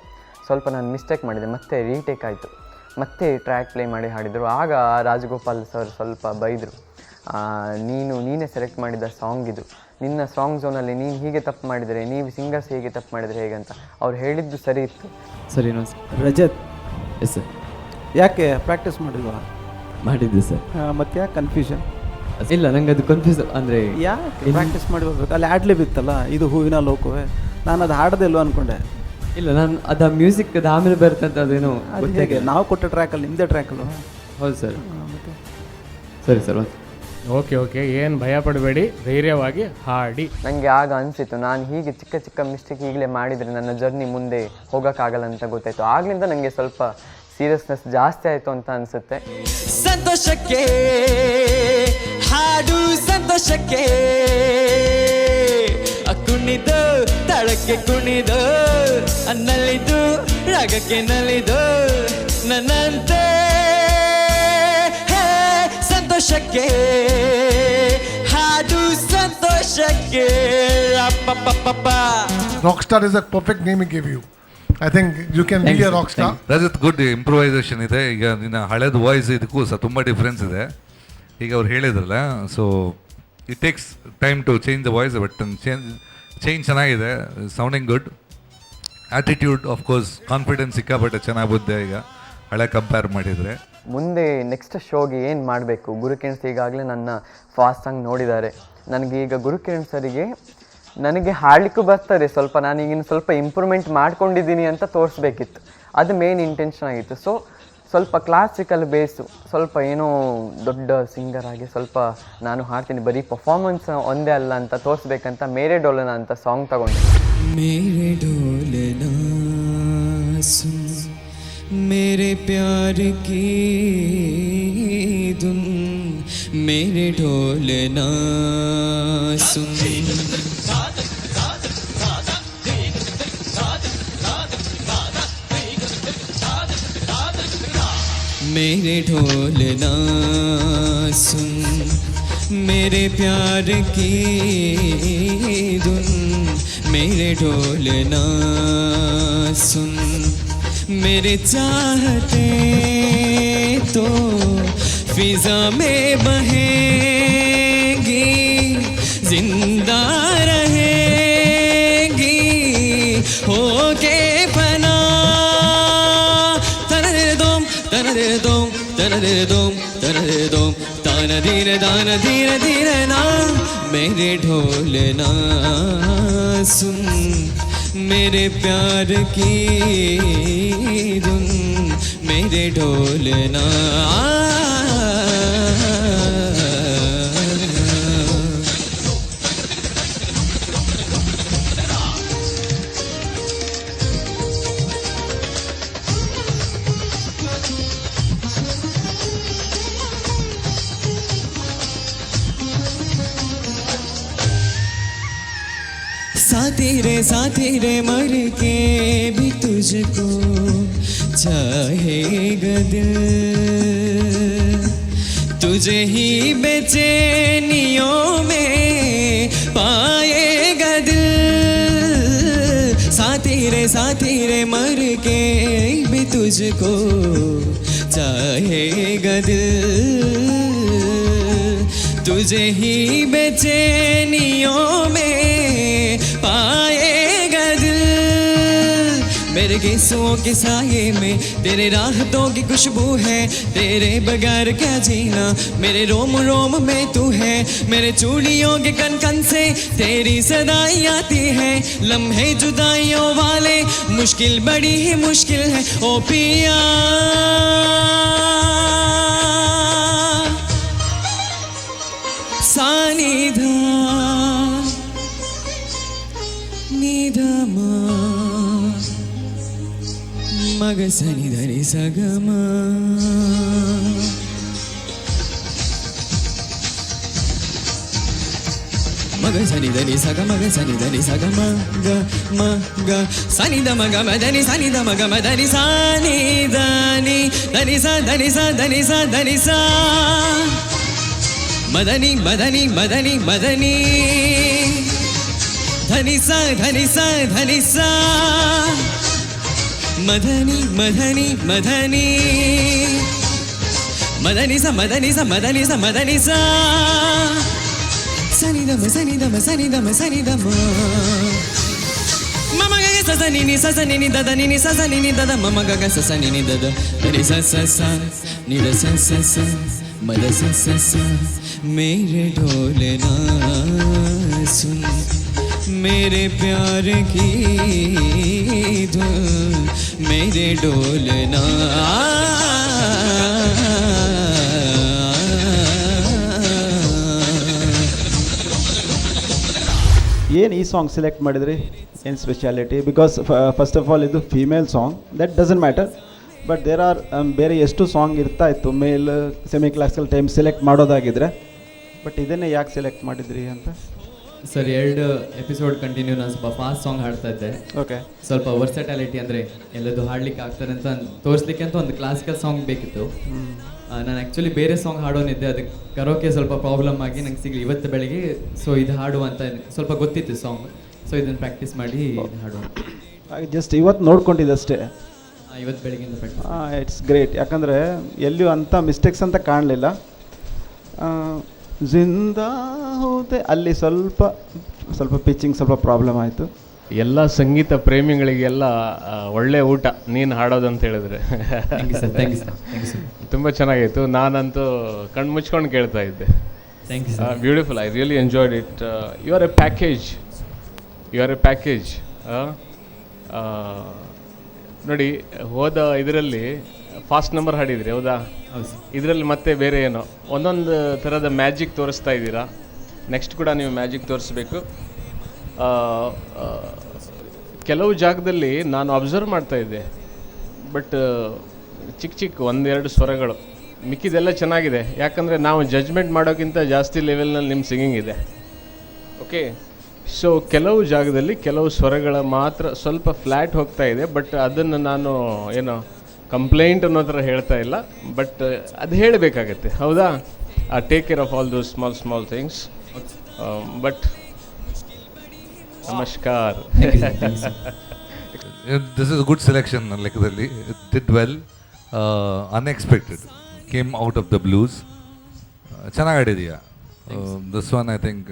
Speaker 11: ಸ್ವಲ್ಪ ನಾನು ಮಿಸ್ಟೇಕ್ ಮಾಡಿದೆ, ಮತ್ತೆ ರೀಟೇಕ್ ಆಯಿತು, ಮತ್ತೆ ಟ್ರ್ಯಾಕ್ ಪ್ಲೇ ಮಾಡಿ ಹಾಡಿದರು. ಆಗ ರಾಜಗೋಪಾಲ್ ಸರ್ ಸ್ವಲ್ಪ ಬೈದರು, ನೀನೇ ಸೆಲೆಕ್ಟ್ ಮಾಡಿದ ಸಾಂಗ್ ಇದು, ನಿನ್ನ ಸಾಂಗ್ ಝೋನಲ್ಲಿ ನೀನು ಹೀಗೆ ತಪ್ಪು ಮಾಡಿದರೆ, ನೀವು ಸಿಂಗರ್ಸ್ ಹೇಗೆ ತಪ್ಪು ಮಾಡಿದರೆ ಹೇಗೆ ಅಂತ ಅವ್ರು ಹೇಳಿದ್ದು ಸರಿ ಇತ್ತು.
Speaker 12: ಸರಿ
Speaker 7: ರಜತ್,
Speaker 12: ಎಸ್ ಸರ್.
Speaker 7: ಯಾಕೆ ಪ್ರಾಕ್ಟೀಸ್ ಮಾಡಿಲ್ವಾ?
Speaker 12: ಮಾಡಿದ್ದೆ ಸರ್.
Speaker 7: ಮತ್ತೆ ಯಾಕೆ ಕನ್ಫ್ಯೂಷನ್?
Speaker 12: ಇಲ್ಲ, ನಂಗೆ ಅದು ಕನ್ಫ್ಯೂಸ್ ಅಂದರೆ
Speaker 7: ಯಾಕೆ ಪ್ರಾಕ್ಟೀಸ್ ಮಾಡಿ ಬರ್ಬೇಕು? ಅಲ್ಲಿ ಆಡ್ಲಿವ್ ಇತ್ತಲ್ಲ, ಇದು ಹೂವಿನ ಲೋಕವೇ, ನಾನು ಅದು ಹಾಡೋದಿಲ್ವ ಅಂದ್ಕೊಂಡೆ.
Speaker 12: ಇಲ್ಲ, ನಾನು ಅದು ಮ್ಯೂಸಿಕ್ ಅದು ಆಮೇಲೆ ಬರುತ್ತೆ ಅಂತ ಅದೇನೋ
Speaker 7: ಹೇಗೆ ನಾವು ಕೊಟ್ಟ ಟ್ರ್ಯಾಕಲ್ಲಿ ನಿಮ್ಮದೇ ಟ್ರ್ಯಾಕಲ್ವ?
Speaker 12: ಹೌದು ಸರ್. ಸರಿ ಸರ್.
Speaker 13: ಓಕೆ, ಏನು ಭಯ ಪಡಬೇಡಿ, ಧೈರ್ಯವಾಗಿ ಹಾಡಿ.
Speaker 11: ನನಗೆ ಆಗ ಅನಿಸಿತು, ನಾನು ಹೀಗೆ ಚಿಕ್ಕ ಮಿಸ್ಟೇಕ್ ಈಗಲೇ ಮಾಡಿದರೆ ನನ್ನ ಜರ್ನಿ ಮುಂದೆ ಹೋಗೋಕ್ಕಾಗಲ್ಲ ಅಂತ ಗೊತ್ತಾಯಿತು. ಆಗಲಿಂದ ನನಗೆ ಸ್ವಲ್ಪ ಸೀರಿಯಸ್ನೆಸ್ ಜಾಸ್ತಿ ಆಯಿತು ಅಂತ ಅನಿಸುತ್ತೆ.
Speaker 10: ಸಂತೋಷಕ್ಕೆ ಹಾಡು, ಸಂತೋಷಕ್ಕೆ ಕುಣಿದು, ತಳಕ್ಕೆ ಕುಣಿದು, ನಲಿದು, ರಾಗಕ್ಕೆ ನಲಿದು, ನನ್ನಂತೆ ಸಂತೋಷಕ್ಕೆ ಹಾಡು, ಸಂತೋಷಕ್ಕೆ.
Speaker 9: Rockstar is a perfect name he gave you. I think you can be a rock star.
Speaker 5: Rajat, good improvisation ಇದೆ. ಈಗ ನಿನ್ನ ಹಳೇದು ವಾಯ್ಸ್ ಇದಕ್ಕೂ ಸಹ ತುಂಬ ಡಿಫ್ರೆನ್ಸ್ ಇದೆ. ಈಗ ಅವ್ರು ಹೇಳಿದ್ರಲ್ಲ, so it takes time to change the voice, but change ಚೆನ್ನಾಗಿದೆ, sounding good. Attitude of course confidence ಸಿಕ್ಕಾಪಟ್ಟೆ ಚೆನ್ನಾಗಿ ಬುದ್ಧಿ ಈಗ ಹಳೆ ಕಂಪೇರ್ ಮಾಡಿದರೆ.
Speaker 11: ಮುಂದೆ ನೆಕ್ಸ್ಟ್ ಶೋಗೆ ಏನು ಮಾಡಬೇಕು, ಗುರುಕಿರಣ್ ಸರ್ ಈಗಾಗಲೇ ನನ್ನ ಫಾಸ್ಟಾಗಿ ನೋಡಿದ್ದಾರೆ. ನನಗೆ ಈಗ ಗುರುಕಿರಣ್ ಸರಿಗೆ ನನಗೆ ಹಾಡಲಿಕ್ಕೂ ಬರ್ತದೆ ಸ್ವಲ್ಪ, ನಾನೀಗಿನ ಸ್ವಲ್ಪ ಇಂಪ್ರೂವ್ಮೆಂಟ್ ಮಾಡ್ಕೊಂಡಿದ್ದೀನಿ ಅಂತ ತೋರಿಸ್ಬೇಕಿತ್ತು. ಅದು ಮೇನ್ ಇಂಟೆನ್ಷನ್ ಆಗಿತ್ತು. ಸೊ ಸ್ವಲ್ಪ ಕ್ಲಾಸಿಕಲ್ ಬೇಸು, ಸ್ವಲ್ಪ ಏನೋ ದೊಡ್ಡ ಸಿಂಗರ್ ಆಗಿ ಸ್ವಲ್ಪ ನಾನು ಹಾಡ್ತೀನಿ, ಬರೀ ಪರ್ಫಾರ್ಮೆನ್ಸ್ ಒಂದೇ ಅಲ್ಲ ಅಂತ ತೋರಿಸ್ಬೇಕಂತ ಮೇರೆ ಡೋಲನ ಅಂತ ಸಾಂಗ್ ತಗೊಂಡೆ.
Speaker 10: मेरे ढोलना सुन मेरे प्यार की धुन, मेरे ढोलना सुन मेरे ढोलना सुन मेरे प्यार की धुन, मेरे ढोलना सुन मेरे चाहते तो फिजा में बहेंगी, जिंदा रहेंगी होके फना, तनरे दोम तनरे दोम तनरे दोम तनरे दोम ताना धीरे धीरे ना, मेरे ढोलना सुन मेरे प्यार की धुन, मेरे ढोलना साथी रे मर के भी तुझको चाहेगा दिल, तुझे ही बेचैनियों में पाएगा दिल, साथी रे मर के भी तुझको चाहेगा दिल, तुझे ही बेचैनियों में पाएगा दिल, मेरे केसों के साये में तेरे राहतों की खुशबू है, तेरे बगैर क्या जीना, मेरे रोम रोम में तू है, मेरे चूड़ियों के कन कन से तेरी सदाई आती है, लम्हे जुदाइयों वाले मुश्किल बड़ी ही मुश्किल है ओ पिया, सानिधा निधमा मग सनि धनि सगमा, मग सनि धनि सग मग सनि धनि सग ग म ग सनि द मग म धनि सनि द मग म धनि सनि धनि धनि सा धनि सा धनि सा धनि सा मदनी मदनी मदनी मदनी धनि सा धनि सा धनि सा मदनी मदनी मदनी मदनी सा मदनी सा मदनी सा मदनी सा सनि दम सनि दम सनि दम सनि दम मम ग स स नि स स नि द द नि स स नि द द मम ग स स नि द द नि स स स नि द स स स मद स स स, मेरे ढोलना सुन मेरे प्यार की धुन, मेरे ढोलना
Speaker 7: ಏನು ಈ ಸಾಂಗ್ ಸೆಲೆಕ್ಟ್ ಮಾಡಿದ್ರಿ, ಏನು speciality? Because first of all ಇದು female song, that doesn't matter, but there are ಬೇರೆ ಎಷ್ಟು ಸಾಂಗ್ ಇರ್ತಾ ಇತ್ತು male semi classical time select ಮಾಡೋದಾಗಿದ್ರೆ, ಬಟ್ ಇದನ್ನೇ ಯಾಕೆ ಸೆಲೆಕ್ಟ್ ಮಾಡಿದ್ರಿ ಅಂತ?
Speaker 12: ಸರ್ 2 ಎಪಿಸೋಡ್ ಕಂಟಿನ್ಯೂ ನಾನು ಸ್ವಲ್ಪ ಫಾಸ್ಟ್ ಸಾಂಗ್ ಹಾಡ್ತಾ ಇದ್ದೆ.
Speaker 7: ಓಕೆ,
Speaker 12: ಸ್ವಲ್ಪ ವರ್ಸಟಾಲಿಟಿ ಅಂದರೆ ಎಲ್ಲದು ಹಾಡ್ಲಿಕ್ಕೆ ಆಗ್ತಾರೆ ಅಂತ ತೋರಿಸ್ಲಿಕ್ಕೆ ಅಂತ ಒಂದು ಕ್ಲಾಸಿಕಲ್ ಸಾಂಗ್ ಬೇಕಿತ್ತು. ನಾನು ಆ್ಯಕ್ಚುಲಿ ಬೇರೆ ಸಾಂಗ್ ಹಾಡೋನಿದ್ದೆ, ಅದಕ್ಕೆ ಕರೋಕೆ ಸ್ವಲ್ಪ ಪ್ರಾಬ್ಲಮ್ ಆಗಿ ನಂಗೆ ಸಿಗಲಿ ಇವತ್ತು ಬೆಳಗ್ಗೆ. ಸೊ ಇದು ಹಾಡು ಅಂತ ಸ್ವಲ್ಪ ಗೊತ್ತಿತ್ತು ಸಾಂಗ್, ಸೊ ಇದನ್ನು ಪ್ರಾಕ್ಟೀಸ್ ಮಾಡಿ ಹಾಡು.
Speaker 7: ಜಸ್ಟ್ ಇವತ್ತು ನೋಡ್ಕೊಂಡಿದ್ದಷ್ಟೇ,
Speaker 12: ಇವತ್ತು ಬೆಳಗ್ಗೆಯಿಂದ ಪ್ರಾಕ್ಟೀಸ್.
Speaker 7: ಇಟ್ಸ್ ಗ್ರೇಟ್, ಯಾಕಂದರೆ ಎಲ್ಲಿಯೂ ಅಂಥ ಮಿಸ್ಟೇಕ್ಸ್ ಅಂತ ಕಾಣಲಿಲ್ಲ. ಜಿಂದಾ ಹೋದೆ ಅಲ್ಲಿ ಸ್ವಲ್ಪ ಪಿಚ್ಚಿಂಗ್ ಸ್ವಲ್ಪ ಪ್ರಾಬ್ಲಮ್ ಆಯಿತು.
Speaker 13: ಎಲ್ಲ ಸಂಗೀತ ಪ್ರೇಮಿಗಳಿಗೆಲ್ಲ ಒಳ್ಳೆ ಊಟ ನೀನು ಹಾಡೋದು ಅಂತ ಹೇಳಿದ್ರೆ. ತುಂಬ ಚೆನ್ನಾಗಿತ್ತು. ನಾನಂತೂ ಕಣ್ಣು ಮುಚ್ಕೊಂಡು ಕೇಳ್ತಾ ಇದ್ದೆ. Beautiful. I really enjoyed it. You are a package. ನೋಡಿ, ಹೋದ ಇದರಲ್ಲಿ ಫಾಸ್ಟ್ ನಂಬರ್ ಹಾಡಿದ್ರಿ, ಹೌದಾ? ಇದರಲ್ಲಿ ಮತ್ತೆ ಬೇರೆ ಏನೋ ಒಂದೊಂದು ಥರದ ಮ್ಯಾಜಿಕ್ ತೋರಿಸ್ತಾ ಇದ್ದೀರಾ. ನೆಕ್ಸ್ಟ್ ಕೂಡ ನೀವು ಮ್ಯಾಜಿಕ್ ತೋರಿಸ್ಬೇಕು. ಕೆಲವು ಜಾಗದಲ್ಲಿ ನಾನು ಅಬ್ಸರ್ವ್ ಮಾಡ್ತಾ ಇದ್ದೆ, ಬಟ್ ಚಿಕ್ಕ ಒಂದೆರಡು ಸ್ವರಗಳು, ಮಿಕ್ಕಿದೆಲ್ಲ ಚೆನ್ನಾಗಿದೆ. ಯಾಕಂದರೆ ನಾವು ಜಡ್ಜ್ಮೆಂಟ್ ಮಾಡೋಕ್ಕಿಂತ ಜಾಸ್ತಿ ಲೆವೆಲ್ನಲ್ಲಿ ನಿಮ್ಮ ಸಿಂಗಿಂಗ್ ಇದೆ. ಓಕೆ, ಸೊ ಕೆಲವು ಜಾಗದಲ್ಲಿ ಕೆಲವು ಸ್ವರಗಳ ಮಾತ್ರ ಸ್ವಲ್ಪ ಫ್ಲ್ಯಾಟ್ ಹೋಗ್ತಾ ಇದೆ. ಬಟ್ ಅದನ್ನು ನಾನು ಏನೋ ಕಂಪ್ಲೇಂಟ್ ಅನ್ನೋ ಥರ ಹೇಳ್ತಾ ಇಲ್ಲ, ಬಟ್ ಅದು ಹೇಳಬೇಕಾಗತ್ತೆ, ಹೌದಾ? Take care of all those small things. But ನಮಸ್ಕಾರ.
Speaker 5: ದಿಸ್ ಇಸ್ ಗುಡ್ ಸೆಲೆಕ್ಷನ್ ನನ್ನ ಲೆಕ್ಕದಲ್ಲಿ. Did well. Unexpected, came out of the blues. ಚೆನ್ನಾಗಿ ಆಡಿದೀಯಾ. This one I think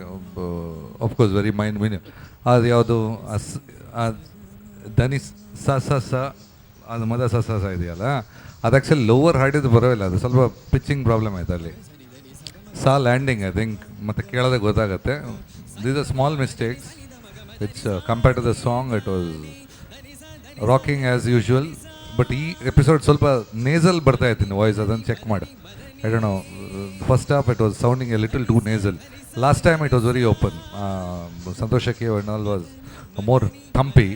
Speaker 5: of course very mind meaning. ಅದು ಯಾವುದು ದನಿ ಸ ಅದು ಮದ ಸ ಇದೆಯಲ್ಲ, ಅದು ಆ್ಯಕ್ಚುಲಿ ಲೋವರ್ ಹಾಡಿದ್ದು ಬರೋಲ್ಲ, ಅದು ಸ್ವಲ್ಪ ಪಿಚ್ಚಿಂಗ್ ಪ್ರಾಬ್ಲಮ್ ಆಯ್ತು ಅಲ್ಲಿ. ಲ್ಯಾಂಡಿಂಗ್ ಐ ಥಿಂಕ್ ಮತ್ತೆ ಕೇಳೋದೇ ಗೊತ್ತಾಗುತ್ತೆ. These are small mistakes which compared to the song it was rocking as usual. But ಈ ಎಪಿಸೋಡ್ ಸ್ವಲ್ಪ ನೇಸಲ್ ಬರ್ತಾ ಇದ್ದೀನಿ ವಾಯ್ಸ್, ಅದನ್ನು ಚೆಕ್ ಮಾಡಿ. I don't know, first half it was sounding a little too nasal. Last time it was very open. Santoshaki and all was more thumpy.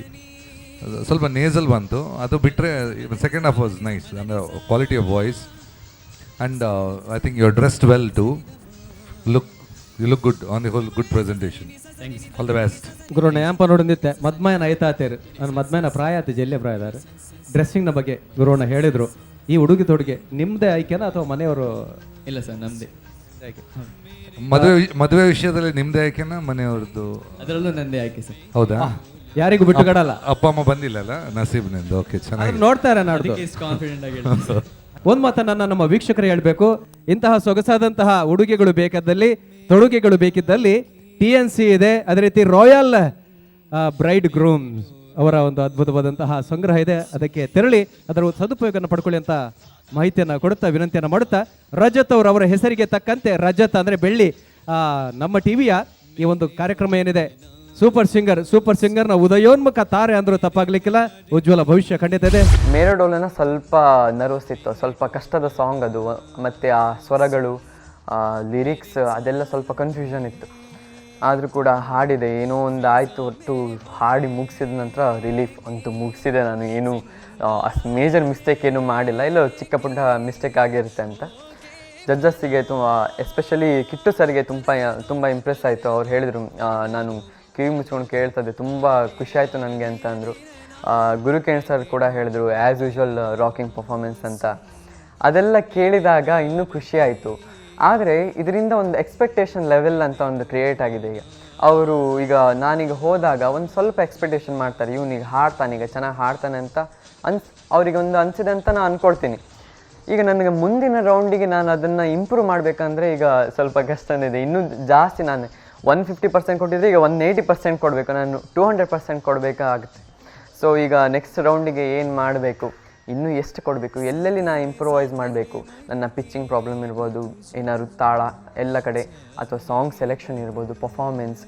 Speaker 5: ಸ್ವಲ್ಪ nasal ಬಂತು, ಅದು ಬಿಟ್ಟರೆ ಸೆಕೆಂಡ್ ಹಾಫ್ ವಾಸ್ ನೈಸ್ ಅಂದರೆ quality of voice. And I think you are dressed well to you look good on the whole. Good presentation. All the best.
Speaker 2: Guru ನ್ಯಾಂಪ ನೋಡಿದ್ದೆ ಮದ್ಮಾಯನ ಐತಾತೇರು ನಾನು ಮದ್ಮಾಯನ ಪ್ರಾಯ ಆತ ಜಲ್ಲೆ ಪ್ರಾಯದಾರ ಡ್ರೆಸ್ಸಿಂಗ್ನ ಬಗ್ಗೆ ಗುರುವಣ್ಣ ಹೇಳಿದರು. ಈ ಉಡುಗೆ ತೊಡುಗೆ ನಿಮ್ಮದೇ ಆಯ್ಕೆನಾ ಅಥವಾ ಮನೆಯವರು?
Speaker 12: ಇಲ್ಲ ಸರ್, ನಮ್ಮದೇ.
Speaker 5: ಮದುವೆ ವಿಷಯದಲ್ಲಿ ನಿಮ್ಮದೇ ಆಯ್ಕೆನಾ ಮನೆಯವ್ರದ್ದು?
Speaker 12: ಅದರಲ್ಲೂ ನನ್ನದೇ ಆಯ್ಕೆ ಸರ್.
Speaker 5: ಹೌದಾ?
Speaker 2: ಯಾರಿಗೂ ಬಿಟ್ಟು ಕಡಲ್ಲ.
Speaker 5: ಅಪ್ಪ ಅಮ್ಮ ಬಂದಿಲ್ಲಲ್ಲ ನಸೀಬ್ನಿಂದ? ಓಕೆ, ಚೆನ್ನಾಗಿ
Speaker 2: ನೋಡ್ತಾರೆ.
Speaker 12: ಕಾನ್ಫಿಡೆಂಟ್ ಆಗಿ
Speaker 2: ಒಂದು ಮಾತನ್ನ ನಮ್ಮ ವೀಕ್ಷಕರು ಹೇಳಬೇಕು, ಇಂತಹ ಸೊಗಸಾದಂತಹ ಉಡುಗೆಗಳು ಬೇಕಾದಲ್ಲಿ, ತೊಡುಗೆಗಳು ಬೇಕಿದ್ದಲ್ಲಿ TNC ಇದೆ. ಅದೇ ರೀತಿ ರಾಯಲ್ ಬ್ರೈಡ್ ಗ್ರೂಮ್ ಅವರ ಒಂದು ಅದ್ಭುತವಾದಂತಹ ಸಂಗ್ರಹ ಇದೆ. ಅದಕ್ಕೆ ತೆರಳಿ ಅದರ ಸದುಪಯೋಗವನ್ನು ಪಡ್ಕೊಳ್ಳಿ ಅಂತ ಮಾಹಿತಿಯನ್ನು ಕೊಡುತ್ತಾ ವಿನಂತಿಯನ್ನು ಮಾಡುತ್ತಾ, ರಜತ್ ಅವರು ಅವರ ಹೆಸರಿಗೆ ತಕ್ಕಂತೆ, ರಜತ್ ಅಂದರೆ ಬೆಳ್ಳಿ, ನಮ್ಮ ಟಿವಿಯ ಈ ಒಂದು ಕಾರ್ಯಕ್ರಮ ಏನಿದೆ ಸೂಪರ್ ಸಿಂಗರ್ನ ಉದಯೋನ್ಮುಖ ತಾರೆ ಅಂದರೂ ತಪ್ಪಾಗ್ಲಿಕ್ಕಿಲ್ಲ. ಉಜ್ವಲ ಭವಿಷ್ಯ ಖಂಡಿತ ಇದೆ.
Speaker 11: ಮೇರಡೋಲನ ಸ್ವಲ್ಪ ನರ್ವಸ್ ಇತ್ತು, ಸ್ವಲ್ಪ ಕಷ್ಟದ ಸಾಂಗ್ ಅದು. ಮತ್ತು ಆ ಸ್ವರಗಳು, ಲಿರಿಕ್ಸ್ ಅದೆಲ್ಲ ಸ್ವಲ್ಪ ಕನ್ಫ್ಯೂಷನ್ ಇತ್ತು. ಆದರೂ ಕೂಡ ಹಾಡಿದೆ, ಏನೋ ಒಂದು ಆಯಿತು. ಒಟ್ಟು ಹಾಡಿ ಮುಗಿಸಿದ ನಂತರ ರಿಲೀಫ್ ಅಂತೂ ಮುಗಿಸಿದೆ ನಾನು. ಏನು ಮೇಜರ್ ಮಿಸ್ಟೇಕ್ ಏನೂ ಮಾಡಿಲ್ಲ, ಇಲ್ಲ ಚಿಕ್ಕ ಪುಟ್ಟ ಮಿಸ್ಟೇಕ್ ಆಗಿರುತ್ತೆ ಅಂತ. ಜಡ್ಜಸ್ಸಿಗೆ ಎಸ್ಪೆಷಲಿ ಕಿಟ್ಟು ಸರ್ಗೆ ತುಂಬ ಇಂಪ್ರೆಸ್ ಆಯಿತು. ಅವ್ರು ಹೇಳಿದರು, ನಾನು ಕಿವಿ ಮುಚ್ಕೊಂಡು ಕೇಳ್ತದೆ, ತುಂಬ ಖುಷಿ ಆಯಿತು ನನಗೆ ಅಂತ ಅಂದರು. ಗುರುಕಿರಣ್ ಸರ್ ಕೂಡ ಹೇಳಿದರು ಆ್ಯಸ್ ಯೂಶ್ವಲ್ ರಾಕಿಂಗ್ ಪರ್ಫಾರ್ಮೆನ್ಸ್ ಅಂತ. ಅದೆಲ್ಲ ಕೇಳಿದಾಗ ಇನ್ನೂ ಖುಷಿ ಆಯಿತು. ಆದರೆ ಇದರಿಂದ ಒಂದು ಎಕ್ಸ್ಪೆಕ್ಟೇಷನ್ ಲೆವೆಲ್ ಅಂತ ಒಂದು ಕ್ರಿಯೇಟ್ ಆಗಿದೆ. ಅವರು ಈಗ ನಾನೀಗ ಹೋದಾಗ ಒಂದು ಸ್ವಲ್ಪ ಎಕ್ಸ್ಪೆಕ್ಟೇಷನ್ ಮಾಡ್ತಾರೆ, ಇವನಿಗೆ ಹಾಡ್ತಾನೀಗ ಚೆನ್ನಾಗಿ ಹಾಡ್ತಾನೆ ಅಂತ ಅವರಿಗೆ ಒಂದು ಅನಿಸಿದೆ ಅಂತ ನಾನು ಅಂದ್ಕೊಳ್ತೀನಿ. ಈಗ ನನಗೆ ಮುಂದಿನ ರೌಂಡಿಗೆ ನಾನು ಅದನ್ನು ಇಂಪ್ರೂವ್ ಮಾಡಬೇಕಂದ್ರೆ ಈಗ ಸ್ವಲ್ಪ ಕಷ್ಟನೇ ಇದೆ. ಇನ್ನೂ ಜಾಸ್ತಿ ನಾನು 150% ಕೊಟ್ಟಿದ್ದರೆ ಈಗ 180% ಕೊಡಬೇಕು, ನಾನು 200% ಕೊಡಬೇಕಾಗುತ್ತೆ. ಸೊ ಈಗ ನೆಕ್ಸ್ಟ್ ರೌಂಡಿಗೆ ಏನು ಮಾಡಬೇಕು, ಇನ್ನೂ ಎಷ್ಟು ಕೊಡಬೇಕು, ಎಲ್ಲೆಲ್ಲಿ ನಾನು ಇಂಪ್ರೂವೈಸ್ ಮಾಡಬೇಕು, ನನ್ನ ಪಿಚ್ಚಿಂಗ್ ಪ್ರಾಬ್ಲಮ್ ಇರ್ಬೋದು, ಏನಾದ್ರು ತಾಳ ಎಲ್ಲ ಕಡೆ, ಅಥವಾ ಸಾಂಗ್ ಸೆಲೆಕ್ಷನ್ ಇರ್ಬೋದು, ಪರ್ಫಾರ್ಮೆನ್ಸ್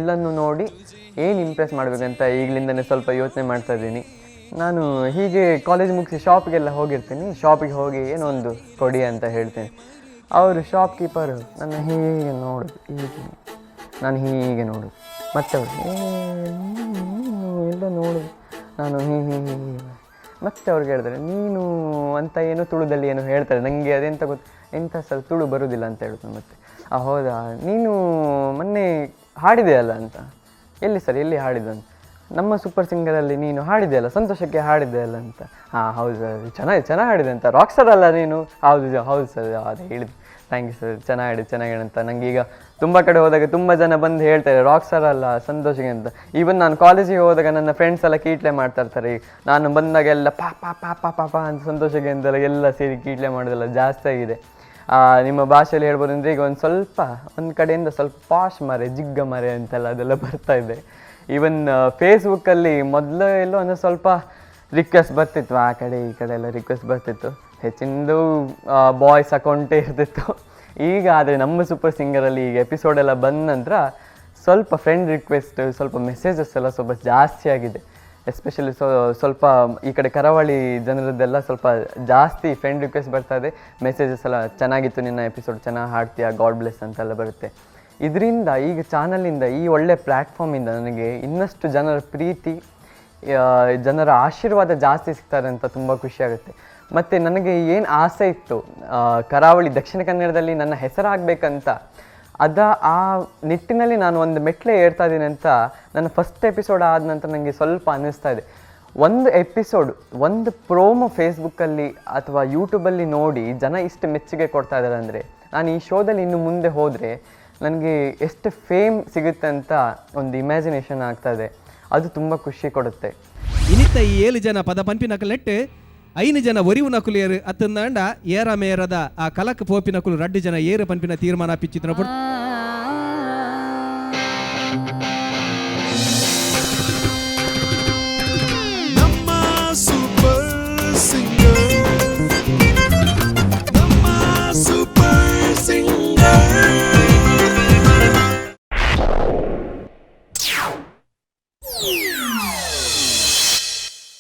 Speaker 11: ಎಲ್ಲನೂ ನೋಡಿ ಏನು ಇಂಪ್ರೆಸ್ ಮಾಡಬೇಕಂತ ಈಗಲಿಂದನೇ ಸ್ವಲ್ಪ ಯೋಚನೆ ಮಾಡ್ತಾಯಿದ್ದೀನಿ. ನಾನು ಹೀಗೆ ಕಾಲೇಜ್ ಮುಗಿಸಿ ಶಾಪಿಗೆಲ್ಲ ಹೋಗಿರ್ತೀನಿ. ಶಾಪಿಗೆ ಹೋಗಿ ಏನೋ ಒಂದು ಕೊಡಿ ಅಂತ ಹೇಳ್ತೀನಿ. ಅವರು ಶಾಪ್ ಕೀಪರು ನನ್ನ ಹೀಗೆ ನೋಡೋದು, ನಾನು ಹೀಗೆ ನೋಡೋದು, ಮತ್ತೆ ಅವರು ಎಲ್ಲ ನೋಡೋದು, ನಾನು ಹೀಗೆ ಮತ್ತೆ ಅವ್ರಿಗೆ ಹೇಳಿದ್ರೆ ನೀನು ಅಂತ ಏನೋ ತುಳುದಲ್ಲಿ ಏನೋ ಹೇಳ್ತಾರೆ. ನನಗೆ ಅದೆಂತ ಎಂಥ ಸಲ ತುಳು ಬರೋದಿಲ್ಲ ಅಂತ ಹೇಳ್ತಾರೆ. ಮತ್ತೆ ಹೌದಾ, ನೀನು ಮೊನ್ನೆ ಹಾಡಿದೆಯಲ್ಲ ಅಂತ. ಎಲ್ಲಿ ಸರ್, ಎಲ್ಲಿ ಹಾಡಿದಂತ? ನಮ್ಮ ಸೂಪರ್ ಸಿಂಗರಲ್ಲಿ ನೀನು ಹಾಡಿದೆಯಲ್ಲ, ಸಂತೋಷಕ್ಕೆ ಹಾಡಿದೆಯಲ್ಲ ಅಂತ. ಹೌದು ಸರ್, ಚೆನ್ನಾಗಿ ಹಾಡಿದೆ ಅಂತ. ರಾಕ್ ಸರ್ ಅಲ್ಲ ನೀನು? ಹೌದು ಸರ್, ಅದೇ ಹೇಳಿದ್ದು. ಥ್ಯಾಂಕ್ ಯು ಸರ್, ಚೆನ್ನಾಗಿ ಅಂತ. ನನಗೆ ಈಗ ತುಂಬ ಕಡೆ ಹೋದಾಗ ತುಂಬ ಜನ ಬಂದು ಹೇಳ್ತಾರೆ ರಾಕ್ ಸರ್ ಅಲ್ಲ ಸಂತೋಷಿಗೆ ಅಂತ. ಈವನ್ ನಾನು ಕಾಲೇಜಿಗೆ ಹೋದಾಗ ನನ್ನ ಫ್ರೆಂಡ್ಸ್ ಎಲ್ಲ ಕೀಟ್ಲೆ ಮಾಡ್ತಾ ಇರ್ತಾರೆ. ನಾನು ಬಂದಾಗೆಲ್ಲ ಪಾಪ ಅಂತ ಸಂತೋಷಕ್ಕೆ ಅಂತೆಲ್ಲ ಎಲ್ಲ ಸೇರಿ ಕೀಟ್ಲೆ ಮಾಡೋದೆಲ್ಲ ಜಾಸ್ತಿ ಆಗಿದೆ. ನಿಮ್ಮ ಭಾಷೆಯಲ್ಲಿ ಹೇಳ್ಬೋದು ಅಂದರೆ ಈಗ ಒಂದು ಕಡೆಯಿಂದ ಸ್ವಲ್ಪ ಪಾಶ್ ಮರೆ, ಜಿಗ್ಗ ಮರೆ ಅಂತೆಲ್ಲ ಅದೆಲ್ಲ ಬರ್ತಾ ಇದೆ. ಈವನ್ ಫೇಸ್ಬುಕ್ಕಲ್ಲಿ ಮೊದಲು ಎಲ್ಲೋ ಅಂದರೆ ಸ್ವಲ್ಪ ರಿಕ್ವೆಸ್ಟ್ ಬರ್ತಿತ್ತು, ಆ ಕಡೆ ಈ ಕಡೆ ಎಲ್ಲ ರಿಕ್ವೆಸ್ಟ್ ಬರ್ತಿತ್ತು, ಹೆಚ್ಚಿನದು ಬಾಯ್ಸ್ ಅಕೌಂಟೇ ಇರ್ತಿತ್ತು. ಈಗ ಆದರೆ ನಮ್ಮ ಸೂಪರ್ ಸಿಂಗರಲ್ಲಿ ಈಗ ಎಪಿಸೋಡ್ ಎಲ್ಲ ಬಂದ ನಂತರ ಸ್ವಲ್ಪ ಫ್ರೆಂಡ್ ರಿಕ್ವೆಸ್ಟ್, ಸ್ವಲ್ಪ ಮೆಸೇಜಸ್ ಎಲ್ಲ ಸ್ವಲ್ಪ ಜಾಸ್ತಿ ಆಗಿದೆ. ಎಸ್ಪೆಷಲಿ ಸ್ವಲ್ಪ ಈ ಕಡೆ ಕರಾವಳಿ ಜನರದ್ದೆಲ್ಲ ಸ್ವಲ್ಪ ಜಾಸ್ತಿ ಫ್ರೆಂಡ್ ರಿಕ್ವೆಸ್ಟ್ ಬರ್ತಾ ಇದೆ. ಮೆಸೇಜಸ್ ಎಲ್ಲ ಚೆನ್ನಾಗಿತ್ತು, ನಿನ್ನ ಎಪಿಸೋಡ್ ಚೆನ್ನಾಗಿ ಹಾಡ್ತೀಯಾ, ಗಾಡ್ ಬ್ಲೆಸ್ ಅಂತೆಲ್ಲ ಬರುತ್ತೆ. ಇದರಿಂದ ಈಗ ಚಾನಲಿಂದ, ಈ ಒಳ್ಳೆ ಪ್ಲ್ಯಾಟ್ಫಾರ್ಮಿಂದ ನನಗೆ ಇನ್ನಷ್ಟು ಜನರ ಪ್ರೀತಿ, ಜನರ ಆಶೀರ್ವಾದ ಜಾಸ್ತಿ ಸಿಗ್ತಾರೆ ಅಂತ ತುಂಬ ಖುಷಿಯಾಗುತ್ತೆ. ಮತ್ತು ನನಗೆ ಏನು ಆಸೆ ಇತ್ತು ಕರಾವಳಿ ದಕ್ಷಿಣ ಕನ್ನಡದಲ್ಲಿ ನನ್ನ ಹೆಸರಾಗಬೇಕಂತ, ಆ ನಿಟ್ಟಿನಲ್ಲಿ ನಾನು ಒಂದು ಮೆಟ್ಲೆ ಏರ್ತಾ ಇದ್ದೀನಿ ಅಂತ ನನ್ನ ಫಸ್ಟ್ ಎಪಿಸೋಡ್ ಆದ ನಂತರ ನನಗೆ ಸ್ವಲ್ಪ ಅನ್ನಿಸ್ತಾ ಇದೆ. ಒಂದು ಎಪಿಸೋಡ್, ಒಂದು ಪ್ರೋಮೋ ಫೇಸ್ಬುಕ್ಕಲ್ಲಿ ಅಥವಾ ಯೂಟ್ಯೂಬಲ್ಲಿ ನೋಡಿ ಜನ ಇಷ್ಟು ಮೆಚ್ಚುಗೆ ಕೊಡ್ತಾ ಇದ್ದಾರೆ ಅಂದರೆ, ನಾನು ಈ ಶೋದಲ್ಲಿ ಇನ್ನು ಮುಂದೆ ಹೋದರೆ ನನಗೆ ಎಷ್ಟು ಫೇಮ್ ಸಿಗುತ್ತೆ ಅಂತ ಒಂದು ಇಮ್ಯಾಜಿನೇಷನ್ ಆಗ್ತಾಯಿದೆ. ಅದು ತುಂಬ ಖುಷಿ ಕೊಡುತ್ತೆ.
Speaker 2: ಇನಿತ್ತ ಈ 7 ಜನ ಪದ ಪಂಪಿನಕಲೆಟ್ಟು 5 ಜನ ಒರಿವು ನಕುಲಿಯರು ಅತ್ತಂದಾಂಡ ಏರ ಮೇರದ ಆ ಕಲಕ್ ಪೋಪಿನಕುಲು 2 ಜನ ಏರು ಪಂಪಿನ ತೀರ್ಮಾನ ಪಿಚ್ಚಿತ್ರ